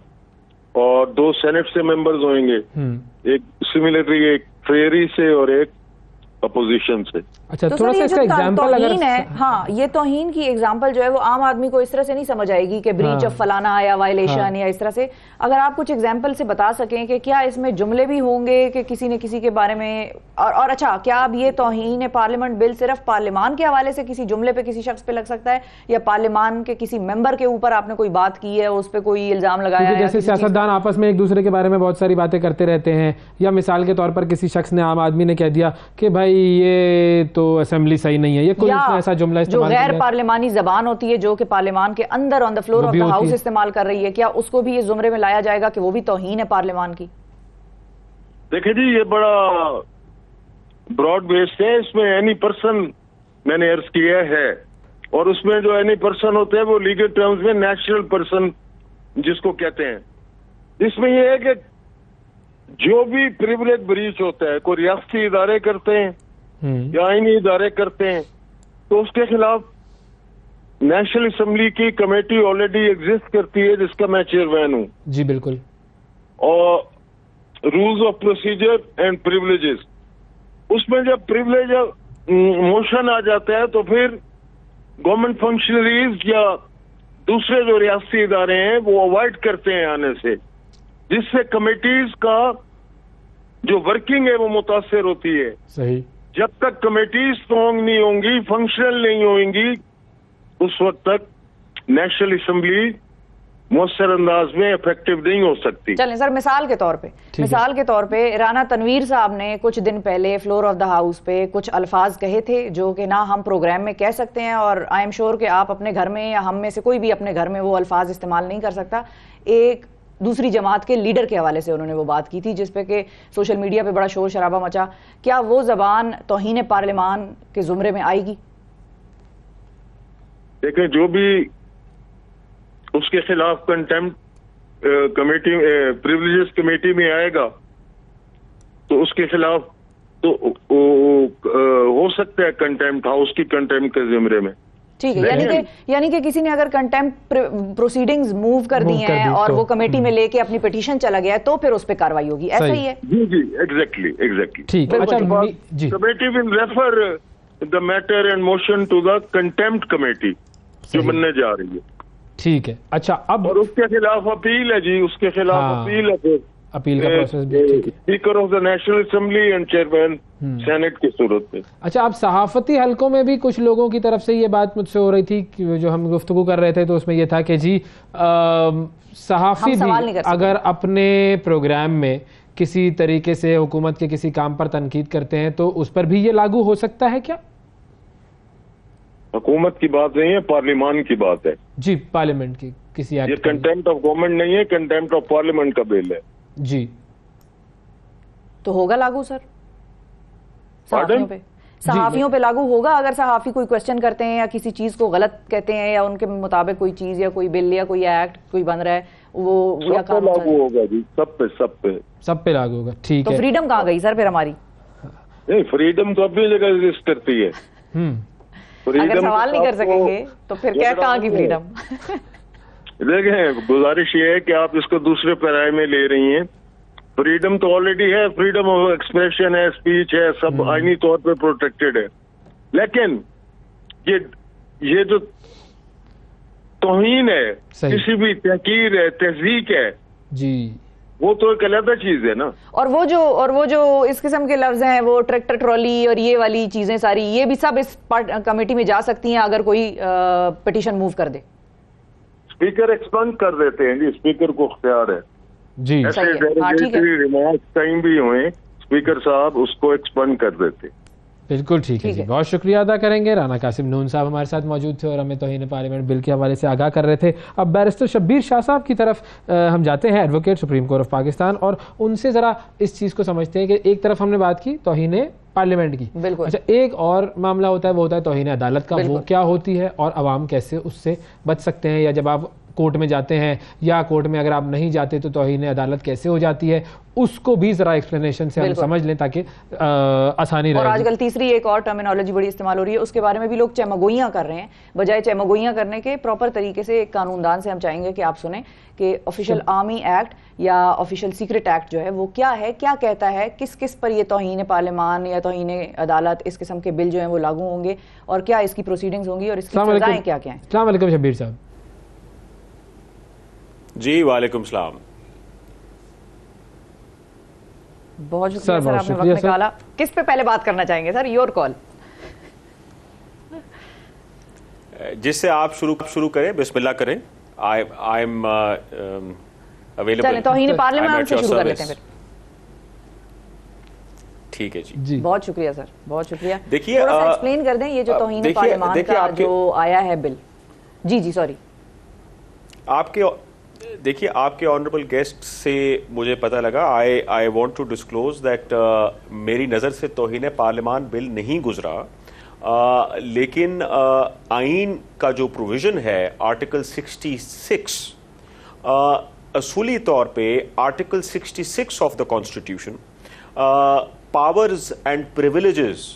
और 2 सेनेट से मेंबर्स होंगे, एक सिमिलरली एक फ्रेरी से और एक अपोजिशन से। अच्छा, तो थोड़ा सा इसका एग्जांपल अगर है, हाँ, ये तौहीन की एग्जांपल जो है वो आम आदमी को इस तरह से नहीं समझ आएगी कि ब्रीच ऑफ फलाना या वायलेशन या इस तरह से। अगर आप कुछ एग्जांपल से बता सकें कि क्या इसमें जुमले भी होंगे कि किसी ने किसी के बारे में, और अच्छा, क्या अब ये तौहीन पार्लियामेंट बिल सिर्फ पार्लियामान के हवाले से किसी जुमले पे किसी शख्स पे लग सकता है, या पार्लियामान के किसी मेंबर के ऊपर आपने कोई बात की है, उस पर कोई इल्जाम लगाया है? जैसे सियासतदान आपस में एक दूसरे के बारे में बहुत सारी बातें करते रहते हैं, या मिसाल के तौर पर किसी शख्स ने, आम आदमी ने कह दिया कि भाई ये तो असेंबली सही नहीं है, ये कोई ऐसा जुमला जो गैर पार्लियामानी जबान होती है जो कि पार्लियामान के अंदर on the floor of the house इस्तेमाल कर रही है, क्या उसको भी ये जुमरे में लाया जाएगा कि वो भी तौहीन है पार्लियामान की? देखिए जी, ये बड़ा ब्रॉड बेस्ड है, इसमें एनी पर्सन मैंने अर्ज किया है, और उसमें जो एनी पर्सन होते हैं वो लीगल टर्म्स में नेचुरल पर्सन जिसको कहते हैं। इसमें ये है कि जो भी प्रिविलेज ब्रीच होता है, कोई रियासती इदारे करते हैं या आईनी इदारे करते हैं, तो उसके खिलाफ नेशनल असेंबली की कमेटी ऑलरेडी एग्जिस्ट करती है जिसका मैं चेयरमैन हूँ। जी बिल्कुल। और rules of procedure and privileges, उसमें जब प्रिविलेज मोशन आ जाता है तो फिर गवर्नमेंट फंक्शनरीज या दूसरे जो रियासती इदारे हैं वो अवॉइड करते हैं आने से, जिससे कमेटीज का जो वर्किंग है वो मुतासर होती है। सही। जब तक कमेटी स्ट्रॉन्ग नहीं होंगी, फंक्शनल नहीं होंगी, उस वक्त तक नेशनल असेंबली मौसर अंदाज में इफेक्टिव नहीं हो सकती। चलें सर, मिसाल के तौर पे राना तनवीर साहब ने कुछ दिन पहले फ्लोर ऑफ द हाउस पे कुछ अल्फाज कहे थे जो कि ना हम प्रोग्राम में कह सकते हैं, और आई एम श्योर कि आप अपने घर में या हम में से कोई भी अपने घर में वो अल्फाज इस्तेमाल नहीं कर सकता। एक दूसरी जमात के लीडर के हवाले से उन्होंने वो बात की थी जिसपे कि सोशल मीडिया पे बड़ा शोर शराबा मचा। क्या वो जबान तौहीन पार्लियामान के जुमरे में आएगी? देखिए, जो भी उसके खिलाफ कंटेम्प्ट कमेटी, प्रिविलेजेस कमेटी में आएगा तो उसके खिलाफ तो हो सकता है कंटेम्प्ट, हाउस की कंटेम्प्ट के जुमरे में। ठीक है, यानी कि किसी ने अगर कंटेम्प्ट प्रोसीडिंग्स मूव कर दी हैं और वो कमेटी में लेके अपनी पिटीशन चला गया है तो फिर उस पर कार्रवाई होगी, ऐसा ही है? जी जी, एग्जैक्टली। ठीक है। अच्छा, committee will refer the matter and motion to the contempt committee जो बनने जा रही है। ठीक है। अच्छा, अब और उसके खिलाफ अपील है जी, उसके खिलाफ अपील है, फिर अपील का प्रोसेस भी speaker of the national assembly and chairman senate की सूरत में। अच्छा, अब सहाफती हलकों में भी कुछ लोगों की तरफ से ये बात मुझसे हो रही थी कि जो हम गुफ्तगू कर रहे थे तो उसमें ये था कि जी सहाफी भी अगर अपने प्रोग्राम में किसी तरीके से हुकूमत के किसी काम पर तनकीद करते हैं तो उस पर भी ये लागू हो सकता है क्या? हुकूमत की बात नहीं है, पार्लियामान की बात है जी, पार्लियामेंट की किसी ये कंटेम्प्ट ऑफ गवर्नमेंट नहीं है, कंटेम्प्ट ऑफ पार्लियामेंट का बिल है जी। तो होगा लागू सर सहाफियों पे लागू होगा? अगर सहाफी कोई क्वेश्चन करते हैं या किसी चीज को गलत कहते हैं या उनके मुताबिक कोई चीज या कोई बिल या कोई एक्ट कोई बन रहा है वो या काम लागू होगा जी, सब पे लागू होगा। ठीक है। तो फ्रीडम कहाँ गई सर फिर हमारी? नहीं, फ्रीडम तो अपनी जगह एग्जिस्ट करती है। अगर सवाल नहीं कर सकेंगे तो फिर क्या कहाँ की फ्रीडम? देखें, गुजारिश ये है कि आप इसको दूसरे पैराए में ले रही हैं। फ्रीडम तो ऑलरेडी है, फ्रीडम ऑफ एक्सप्रेशन है, स्पीच है, सब आईनी तौर पे प्रोटेक्टेड है, लेकिन ये जो तौहीन है, किसी भी तहकीर है, तहजीक है जी, वो तो एक अलग चीज है ना। और वो जो इस किस्म के लफ्ज हैं, वो ट्रैक्टर ट्रॉली और ये वाली चीजें सारी, ये भी सब इस कमेटी में जा सकती हैं अगर कोई पिटीशन मूव कर दे? स्पीकर एक्सपंड कर देते हैं जी, स्पीकर को इख्तियार है जी। ऐसे डेरोगेटरी रिमार्क्स कहीं भी हुए, स्पीकर साहब उसको एक्सपंड कर देते। बिल्कुल ठीक है जी, बहुत शुक्रिया अदा करेंगे। राना कासिम नून साहब हमारे साथ मौजूद थे और हमें तौहीन पार्लियामेंट बिल के हवाले से आगाह कर रहे थे। अब बैरिस्टर शब्बीर शाह साहब की तरफ हम जाते हैं, advocate supreme court of Pakistan, और उनसे ज़रा इस चीज़ को समझते हैं कि एक तरफ हमने बात की तौहीन पार्लियामेंट की, अच्छा एक और मामला होता है वो होता है तौहीन अदालत का, वो क्या होती है और अवाम कैसे उससे बच सकते हैं, या जब आप कोर्ट में जाते हैं, या कोर्ट में अगर आप नहीं जाते तो तौहीन अदालत कैसे हो जाती है, उसको भी जरा एक्सप्लेनेशन से हम समझ लें ताकि आसानी रहे। और आजकल तीसरी एक और टर्मिनोलॉजी बड़ी इस्तेमाल हो रही है, उसके बारे में भी लोग चमगोइयां कर रहे हैं। बजाय चमगोइयां करने के प्रॉपर तरीके से एक कानूनदान से हम चाहेंगे कि आप सुने कि ऑफिशियल आर्मी एक्ट या ऑफिशियल सीक्रेट एक्ट जो है वो क्या है, क्या कहता है, किस किस पर ये तौहीन पार्लिमान या तौहीन अदालत इस किस्म के बिल जो हैं वो लागू होंगे और क्या इसकी प्रोसीडिंग्स होंगी और इसकी सजाएं क्या क्या हैं। अस्सलाम वालेकुम शब्बीर साहब। जी वालेकुम सलाम। बहुत शुक्रिया सर, आपने वक्त निकाला। किस पे पहले बात करना चाहेंगे सर? Your call. जिससे आप शुरू करें, बिस्मिल्लाह करें। I am available. चलें तौहीन पार्लियामेंट से शुरू कर लेते हैं फिर। ठीक है जी। बहुत शुक्रिया सर, बहुत शुक्रिया। देखिए थोड़ा सा एक्सप्लेन कर दें ये जो तौहीन पार्लियामेंट का जो आया है बिल। जी सॉरी। देखिए आपके ऑनरेबल गेस्ट से मुझे पता लगा, I want to disclose that मेरी नज़र से तौहीन पार्लियामान बिल नहीं गुजरा, लेकिन आइन का जो प्रोविजन है आर्टिकल 66, असूली तौर पे article 66 of the constitution powers and privileges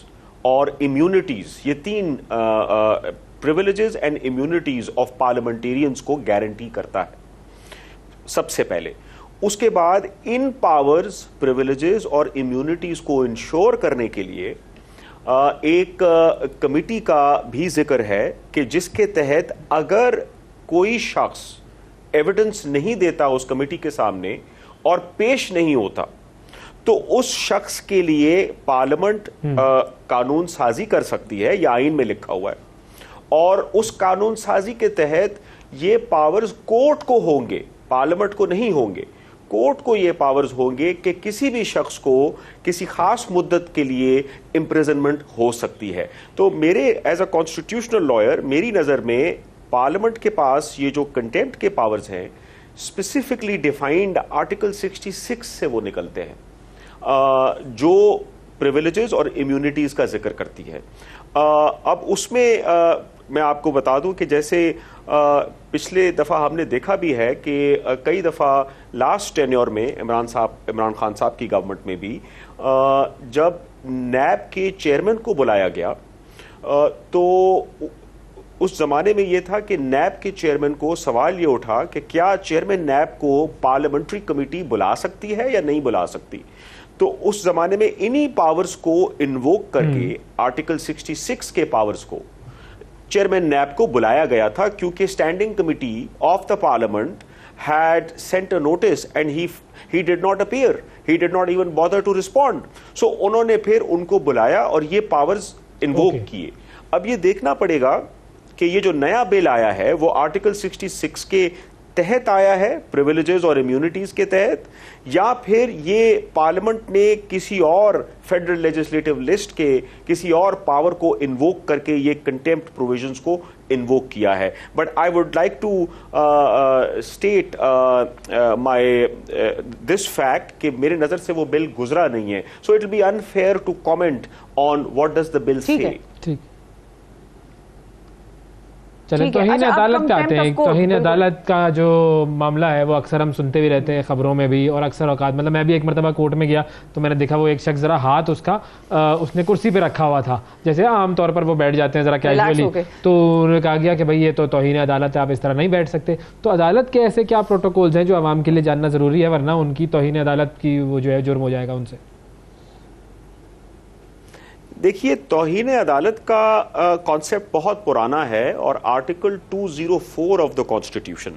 और इम्यूनिटीज, ये तीन privileges and immunities of parliamentarians को गारंटी करता है सबसे पहले। उसके बाद इन पावर्स, प्रिविलेजेस और इम्यूनिटीज को इंश्योर करने के लिए एक कमिटी का भी जिक्र है कि जिसके तहत अगर कोई शख्स एविडेंस नहीं देता उस कमिटी के सामने और पेश नहीं होता तो उस शख्स के लिए पार्लियामेंट कानून साजी कर सकती है, यह आइन में लिखा हुआ है। और उस कानून साजी के तहत ये पावर्स कोर्ट को होंगे, पार्लियामेंट को नहीं होंगे। कोर्ट को ये पावर्स होंगे कि किसी भी शख्स को किसी खास मुद्दत के लिए इम्प्रिजनमेंट हो सकती है। तो मेरे एज अ कॉन्स्टिट्यूशनल लॉयर, मेरी नज़र में पार्लियामेंट के पास ये जो कंटेम्प्ट के पावर्स हैं स्पेसिफिकली डिफाइंड आर्टिकल 66 से वो निकलते हैं, जो प्रिविलेजेस और इम्यूनिटीज का जिक्र करती है। अब उसमें मैं आपको बता दूं कि जैसे पिछले दफ़ा हमने देखा भी है कि कई दफ़ा लास्ट टेन्योर में इमरान खान साहब की गवर्नमेंट में भी जब नैब के चेयरमैन को बुलाया गया तो उस ज़माने में ये था कि नैब के चेयरमैन को सवाल ये उठा कि क्या चेयरमैन नैब को पार्लियामेंट्री कमेटी बुला सकती है या नहीं बुला सकती। तो उस ज़माने में इन्हीं पावर्स को इन्वोक करके आर्टिकल 66 के पावर्स को चेयरमैन नैब को बुलाया गया था, क्योंकि standing committee of the parliament had sent a notice and he did not appear, he did not even bother to respond. So उन्होंने फिर उनको बुलाया और ये पावर्स इन्वोक किए। अब ये देखना पड़ेगा कि ये जो नया बिल आया है वो आर्टिकल 66 के तहत आया है, प्रिविलेजेस और इम्यूनिटीज के तहत, या फिर ये पार्लियामेंट ने किसी और फेडरल लेजिस्लेटिव लिस्ट के किसी और पावर को इन्वोक करके ये कंटेम्प्ट प्रोविजंस को इन्वोक किया है। But I would like to state my this fact कि मेरे नजर से वो बिल गुजरा नहीं है। So it will be unfair to comment on what does the bill say. चलें तौहीन अदालत पे आते हैं। तौहीन अदालत का जो मामला है वो अक्सर हम सुनते भी रहते हैं खबरों में भी, और अक्सर औकात मतलब मैं भी एक मरतबा कोर्ट में गया तो मैंने देखा वो एक शख्स ज़रा हाथ उसका उसने कुर्सी पे रखा हुआ था, जैसे आम तौर पर वो बैठ जाते हैं ज़रा कैजुअली, तो उन्होंने कहा गया कि भाई ये तो तौहीन अदालत है, आप इस तरह नहीं बैठ सकते। तो अदालत के ऐसे क्या प्रोटोकॉल्स हैं जो आवाम के लिए जानना ज़रूरी है, वरना उनकी तौहीन अदालत की वो जो है जुर्म हो जाएगा उनसे? देखिए, तौहीन अदालत का कॉन्सेप्ट बहुत पुराना है और आर्टिकल 204 ऑफ द कॉन्स्टिट्यूशन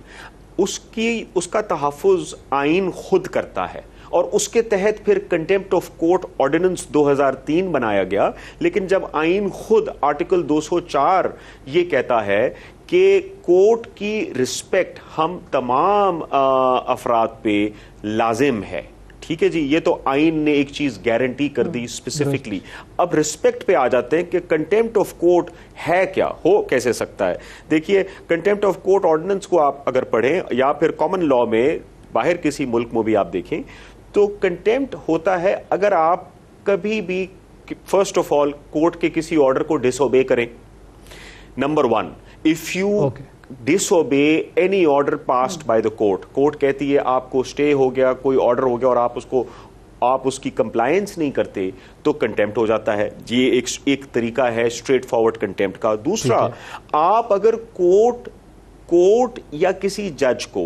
उसका तहफ़्फ़ुज़ आइन खुद करता है, और उसके तहत फिर कंटेम्प्ट ऑफ कोर्ट ऑर्डिनेंस 2003 बनाया गया। लेकिन जब आइन खुद आर्टिकल 204 ये कहता है कि कोर्ट की रिस्पेक्ट हम तमाम अफराद पे लाजिम है, ठीक है जी, ये तो आइन ने एक चीज गारंटी कर दी स्पेसिफिकली। अब रिस्पेक्ट पे आ जाते हैं कि कंटेम्प्ट ऑफ कोर्ट है क्या, हो कैसे सकता है। देखिए, कंटेम्प्ट ऑफ कोर्ट ऑर्डिनेंस को आप अगर पढ़ें या फिर कॉमन लॉ में बाहर किसी मुल्क में भी आप देखें तो कंटेम्प्ट होता है अगर आप कभी भी फर्स्ट ऑफ ऑल कोर्ट के किसी ऑर्डर को डिसओबे करें, number 1। If you disobey any order passed by the court. Court कहती है आपको स्टे हो गया, कोई ऑर्डर हो गया और आप उसकी कंप्लायंस नहीं करते तो कंटेम्प्ट हो जाता है। ये एक तरीका है स्ट्रेट फॉरवर्ड कंटेम्प्ट का। दूसरा, आप अगर कोर्ट या किसी जज को,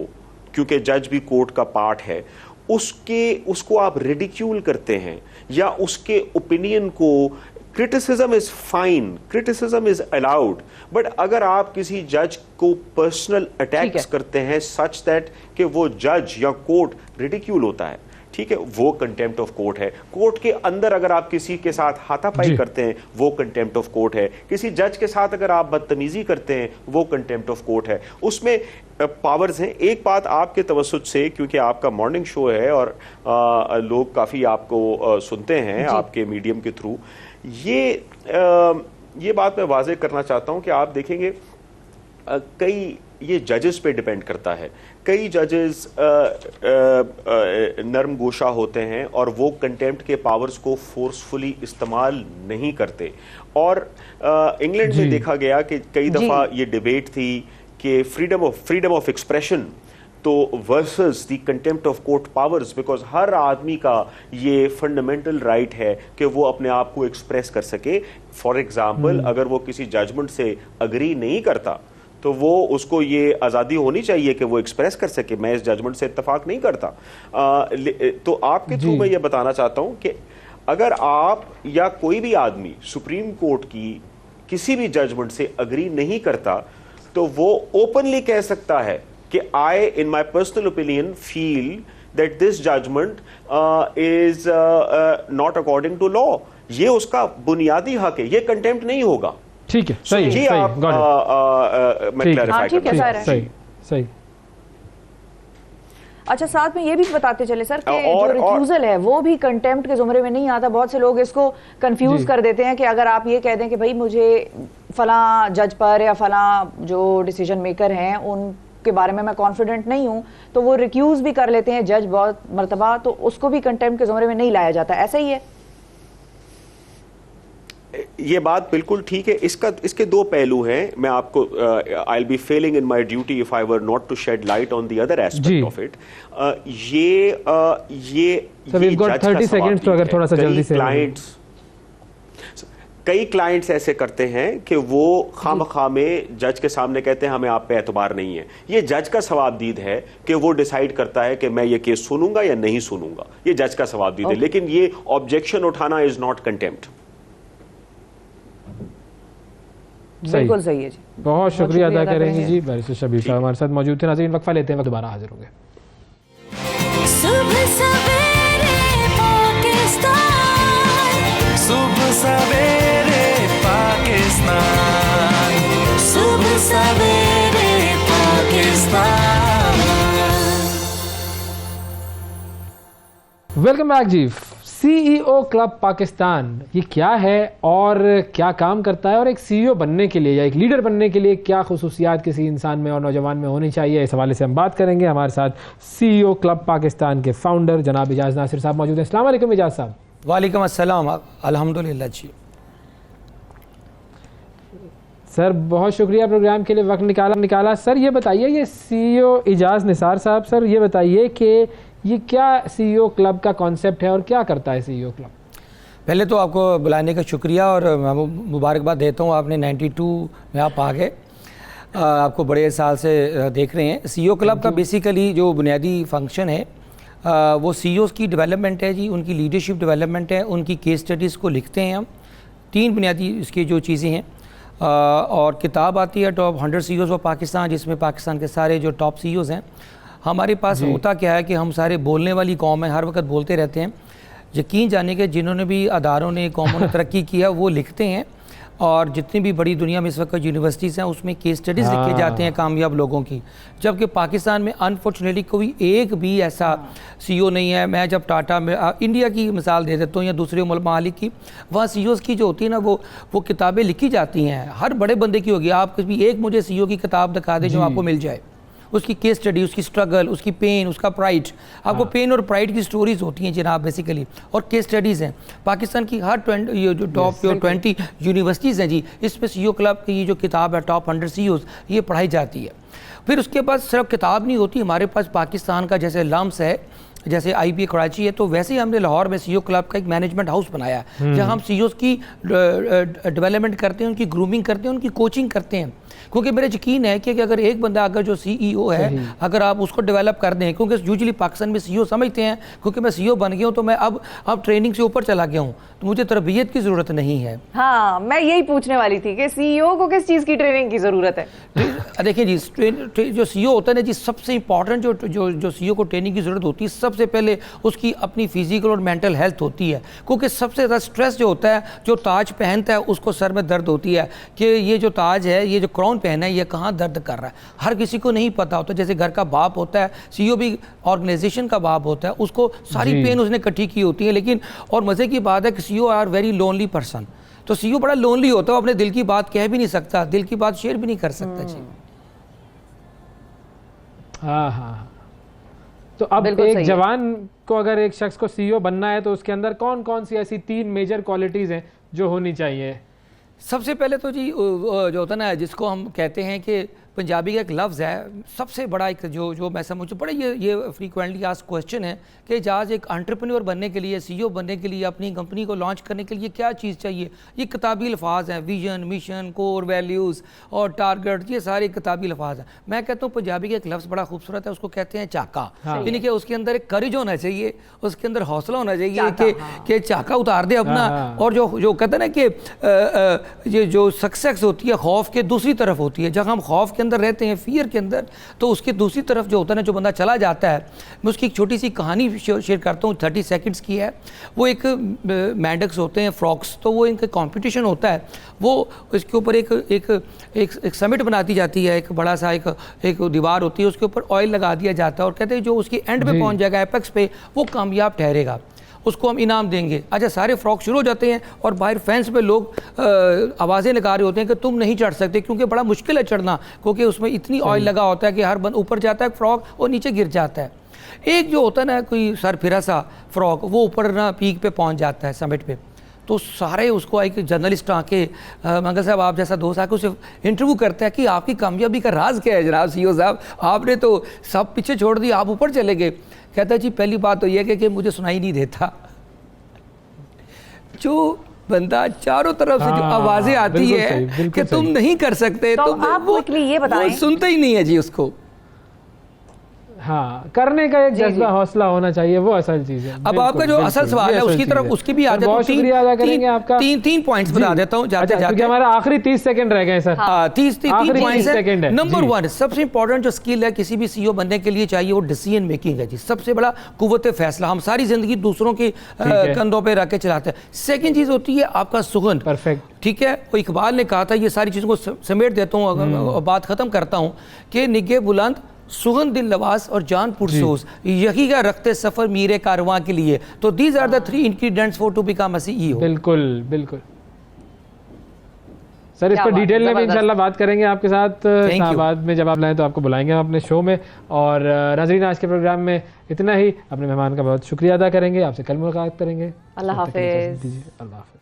क्योंकि जज भी कोर्ट का पार्ट है, उसको आप रिडिक्यूल करते हैं या उसके ओपिनियन को, criticism is fine, criticism is allowed, but अगर आप किसी जज को पर्सनल अटैक्स करते हैं सच दैट कि वो जज या कोर्ट रिडिक्यूल होता है, ठीक है, वो कंटेम्प्ट ऑफ कोर्ट है। कोर्ट के अंदर अगर आप किसी के साथ हाथापाई करते हैं वो कंटेम्प्ट ऑफ कोर्ट है। किसी जज के साथ अगर आप बदतमीजी करते हैं वो कंटेम्प्ट ऑफ कोर्ट है। उसमें पावर्स हैं। एक बात आपके तवज्जुह से, क्योंकि आपका मॉर्निंग शो है और लोग काफ़ी आपको सुनते हैं आपके मीडियम के थ्रू, ये बात मैं वाज़ेह करना चाहता हूँ कि आप देखेंगे कई, ये जजेस पे डिपेंड करता है। कई जजेस नरम गोशा होते हैं और वो कंटेम्प्ट के पावर्स को फोर्सफुली इस्तेमाल नहीं करते। और इंग्लैंड में देखा गया कि कई दफ़ा ये डिबेट थी कि फ्रीडम ऑफ एक्सप्रेशन तो versus the contempt of court powers, because हर आदमी का ये फंडामेंटल राइट है कि वो अपने आप को एक्सप्रेस कर सके। फॉर एग्जाम्पल, अगर वो किसी जजमेंट से अग्री नहीं करता तो वो उसको ये आज़ादी होनी चाहिए कि वो एक्सप्रेस कर सके, मैं इस जजमेंट से इत्तेफाक नहीं करता। तो आपके थ्रू मैं ये बताना चाहता हूँ कि अगर आप या कोई भी आदमी सुप्रीम कोर्ट की किसी भी जजमेंट से अग्री नहीं करता तो वो ओपनली कह सकता है कि I in my personal opinion feel that this judgment is not according to law. ये उसका बुनियादी हक है, ये कंटेम्प्ट नहीं होगा। ठीक है, सही ये सही, आप मैं क्लैरिफाई करना है। सही सही। अच्छा, साथ में ये भी बताते चले सर कि जो रिफ्यूजल है वो भी कंटेम्प्ट के जुमरे में नहीं आता। बहुत से लोग इसको कंफ्यूज कर देते हैं कि अगर आप ये कह दें कि भाई मुझे फला जज पर या फला जो डिसीजन मेकर हैं उनके बारे में मैं कॉन्फिडेंट नहीं हूं, तो वो रिक्यूज भी कर लेते हैं जज बहुत मर्तबा, तो उसको भी कंटेम्प्ट के जुमरे में नहीं लाया जाता। ऐसा ही है? ये बात बिल्कुल ठीक है। इसके दो पहलू हैं। मैं आपको I will be failing in my duty if I were not to shed light on the other aspect of it. ये सर वी गॉट 30 सेकंड्स, तो अगर थोड़ा सा जल्दी से। कई क्लाइंट्स ऐसे करते हैं कि वो खामखा में जज के सामने कहते हैं हमें आप पे एतबार नहीं है। ये जज का सवाबदीद है कि वो डिसाइड करता है कि मैं ये केस सुनूंगा या नहीं सुनूंगा, ये जज का सवाबदीद है। लेकिन ये ऑब्जेक्शन उठाना इज नॉट कंटेम्प्ट। बिल्कुल सही है जी। बहुत शुक्रिया अदा करेंगे जी। बैरिस्टर शबीर साहब हमारे साथ मौजूद थे। नाज़रीन, वक्फा लेते हैं, दोबारा हाजिर होंगे। सुबह सवेरे पाकिस्तान, सुबह सवेरे पाकिस्तान, सुबह सवेरे पाकिस्तान। वेलकम बैक जी। CEO क्लब पाकिस्तान, ये क्या है और क्या काम करता है, और एक CEO बनने के लिए या एक लीडर बनने के लिए क्या खुसूसियात किसी इंसान में और नौजवान में होनी चाहिए, इस हवाले से हम बात करेंगे। हमारे साथ CEO क्लब पाकिस्तान के फाउंडर जनाब इजाज़ नासिर साहब मौजूद हैं। अस्सलाम वालेकुम इजाज़ साहब। वालेकुम अस्सलाम, अल्हम्दुलिल्लाह जी। सर बहुत शुक्रिया प्रोग्राम के लिए वक्त निकाला। सर ये बताइए, ये CEO इजाज़ निसार साहब, सर ये बताइए कि ये क्या CEO क्लब का कॉन्सेप्ट है और क्या करता है CEO क्लब? पहले तो आपको बुलाने का शुक्रिया और मुबारकबाद देता हूँ, आपने 92 में आप आ गए, आपको बड़े साल से देख रहे हैं। CEO क्लब का बेसिकली जो बुनियादी फंक्शन है वो CEOs की डेवलपमेंट है जी, उनकी लीडरशिप डेवलपमेंट है, उनकी केस स्टडीज़ को लिखते हैं हम। 3 बुनियादी इसकी जो चीज़ें हैं, और किताब आती है टॉप 100 CEOs ऑफ पाकिस्तान, जिसमें पाकिस्तान के सारे जो टॉप CEOs हैं। हमारे पास होता क्या है कि हम सारे बोलने वाली कौम है, हर वक्त बोलते रहते हैं। यकीन जाने के जिन्होंने भी अदारों ने, कौमों ने तरक्की किया वो लिखते हैं, और जितनी भी बड़ी दुनिया में इस वक्त यूनिवर्सिटीज़ हैं उसमें केस स्टडीज़ लिखे जाते हैं कामयाब लोगों की। जबकि पाकिस्तान में अनफॉर्चुनेटली कोई एक भी ऐसा CEO नहीं है। मैं जब टाटा में इंडिया की मिसाल दे देता हूँ या दूसरे मालिक की, वहाँ CEOs की जो होती है ना वो किताबें लिखी जाती हैं, हर बड़े बंदे की होगी। आप कभी एक मुझे CEO की किताब दिखा दें जो आपको मिल जाए, उसकी केस स्टडी, उसकी स्ट्रगल, उसकी पेन, उसका प्राइड। आपको पेन और प्राइड की स्टोरीज होती हैं जनाब बेसिकली, और केस स्टडीज़ हैं। पाकिस्तान की हर 20 ये जो टॉप 20 यूनिवर्सिटीज़ हैं जी, इसमें CEO क्लब की ये जो किताब है टॉप 100 CEOs, ये पढ़ाई जाती है। फिर उसके बाद सिर्फ किताब नहीं होती, हमारे पास पाकिस्तान का जैसे लम्स है, जैसे IBA कराची है, तो वैसे ही हमने लाहौर में CEO क्लब का एक मैनेजमेंट हाउस बनाया है, जहाँ हम CEOs की डेवलपमेंट करते हैं, उनकी ग्रूमिंग करते हैं, उनकी कोचिंग करते हैं। क्योंकि मेरा यकीन है कि अगर एक बंदा अगर जो CEO है, अगर आप उसको डेवलप कर दें, क्योंकि यूजुअली पाकिस्तान में CEO समझते हैं क्योंकि मैं CEO बन गया हूँ तो मैं अब ट्रेनिंग से ऊपर चला गया हूँ, तो मुझे तरबियत की ज़रूरत नहीं है। हाँ, मैं यही पूछने वाली थी कि CEO को किस चीज़ की ट्रेनिंग की ज़रूरत है? देखिए जी, जो CEO होता है ना जी, सबसे इंपॉर्टेंट जो CEO को ट्रेनिंग की ज़रूरत होती है, सबसे पहले उसकी अपनी फिजिकल और मेंटल हेल्थ होती है। क्योंकि सबसे ज़्यादा स्ट्रेस जो होता है, जो ताज पहनता है उसको सर में दर्द होती है कि ये जो ताज है, ये जो क्राउन पहना है, ये कहाँ दर्द कर रहा है। हर किसी को नहीं पता होता। जैसे घर का बाप होता है, CEO भी ऑर्गेनाइजेशन का बाप होता है, उसको सारी पेन उसने इकट्ठी की होती है। लेकिन और मज़े की बात है कि CEO are very lonely person. तो CEO बड़ा लोनली होता है, वो अपने दिल की बात कह भी नहीं सकता, दिल की बात शेयर भी नहीं कर सकता जी। हाँ। तो अब एक जवान को, अगर एक शख्स को CEO बनना है, तो उसके अंदर कौन कौन सी ऐसी 3 मेजर क्वालिटीज़ हैं जो होनी चाहिए? सबसे पहले तो जी जो होता है ना, जिसको हम कहते हैं कि पंजाबी का एक लफ्ज़ है, सबसे बड़ा एक जो मैं समझूँ, बड़े ये फ्रीक्वेंटली आस्क्ड क्वेश्चन है कि जहाज़ एक एंटरप्रेन्योर बनने के लिए, CEO बनने के लिए, अपनी कंपनी को लॉन्च करने के लिए क्या चीज़ चाहिए? ये किताबी अल्फाज हैं, विजन, मिशन, कोर वैल्यूज़ और टारगेट, ये सारे किताबी अल्फाज हैं। मैं कहता हूँ पंजाबी का एक लफ्ज़ बड़ा खूबसूरत है, उसको कहते हैं चाका। यानी कि उसके अंदर एक करेज होना चाहिए, उसके अंदर हौसला होना चाहिए कि चाका उतार दे अपना। और जो कहते हैं ना कि ये जो सक्सेस होती है खौफ के दूसरी तरफ होती है। जब हम खौफ के अंदर रहते हैं, फियर के अंदर, तो उसके दूसरी तरफ जो होता है ना, जो बंदा चला जाता है, मैं उसकी एक छोटी सी कहानी शेयर करता हूँ, 30 सेकंड्स की है। वो एक मैंडक्स होते हैं, फ्रॉक्स, तो वो इनका कंपटीशन होता है। वो इसके ऊपर एक समिट बना दी जाती है, एक बड़ा सा एक दीवार होती है, उसके ऊपर ऑयल लगा दिया जाता है और कहते हैं जो उसकी एंड पे पहुँच जाएगा, एपेक्स पे, वो कामयाब ठहरेगा, उसको हम इनाम देंगे। अच्छा, सारे फ्रॉक शुरू हो जाते हैं और बाहर फैंस पे लोग आवाज़ें लगा रहे होते हैं कि तुम नहीं चढ़ सकते, क्योंकि बड़ा मुश्किल है चढ़ना, क्योंकि उसमें इतनी ऑयल लगा होता है कि हर बंद ऊपर जाता है फ्रॉक और नीचे गिर जाता है। एक जो होता है ना कोई सर फिरा सा फ्रॉक, वो ऊपर ना पीक पे पहुंच जाता है, समिट पे, तो सारे उसको एक जर्नलिस्ट आके मंगल साहब आप जैसा दोस्त आके उसे इंटरव्यू करता है कि आपकी कामयाबी का राज क्या है जनाब CEO साहब, आपने तो सब पीछे छोड़ दिया, आप ऊपर चले गए। कहता है जी पहली बात तो यह कि मुझे सुनाई नहीं देता। जो बंदा चारों तरफ से जो आवाजें आती है कि तुम नहीं कर सकते, तो आप वो ये बताएं, वो सुनते ही नहीं है जी उसको। हाँ, करने का एक जज्बा, हौसला होना चाहिए, वो असल चीज है। अब आपका जो असल सवाल है उसकी तरफ, उसकी भी आ जाता हूं। शुक्रिया अदा करेंगे आपका। तीन पॉइंट्स बता देता हूं जाते जाते, हमारा आखिरी 30 सेकंड रह गए सर। 30 पॉइंट्स है। नंबर 1, सबसे इंपॉर्टेंट जो स्किल है किसी भी CEO बनने के लिए चाहिए, वो डिसीजन मेकिंग है जी। सबसे बड़ा कुव्वत फैसला। हम सारी जिंदगी दूसरों के कंधों पे रख के चलाते हैं। सेकंड चीज होती है आपका सुगन। परफेक्ट, ठीक है। वो इकबाल ने कहा था, ये सारी चीज़ों को समेट देता हूँ, बात खत्म करता हूँ कि निगे बुलंद, सुगन दिल नवाज और जान पुरसोज, यही का रखते सफर मीरे कारवां के लिए। तो these are the 3 ingredients for to become a CEO। बिल्कुल बिल्कुल सर, इस पर डिटेल में भी इंशाल्लाह बात करेंगे आपके साथ। इस्लामाबाद में जब आप लाएं तो आपको बुलाएंगे हम अपने शो में। और नाज़रीन, आज के प्रोग्राम में इतना ही। अपने मेहमान का बहुत शुक्रिया अदा करेंगे। आपसे कल मुलाकात करेंगे। अल्लाह हाफिज़। अल्लाह हाफिज़।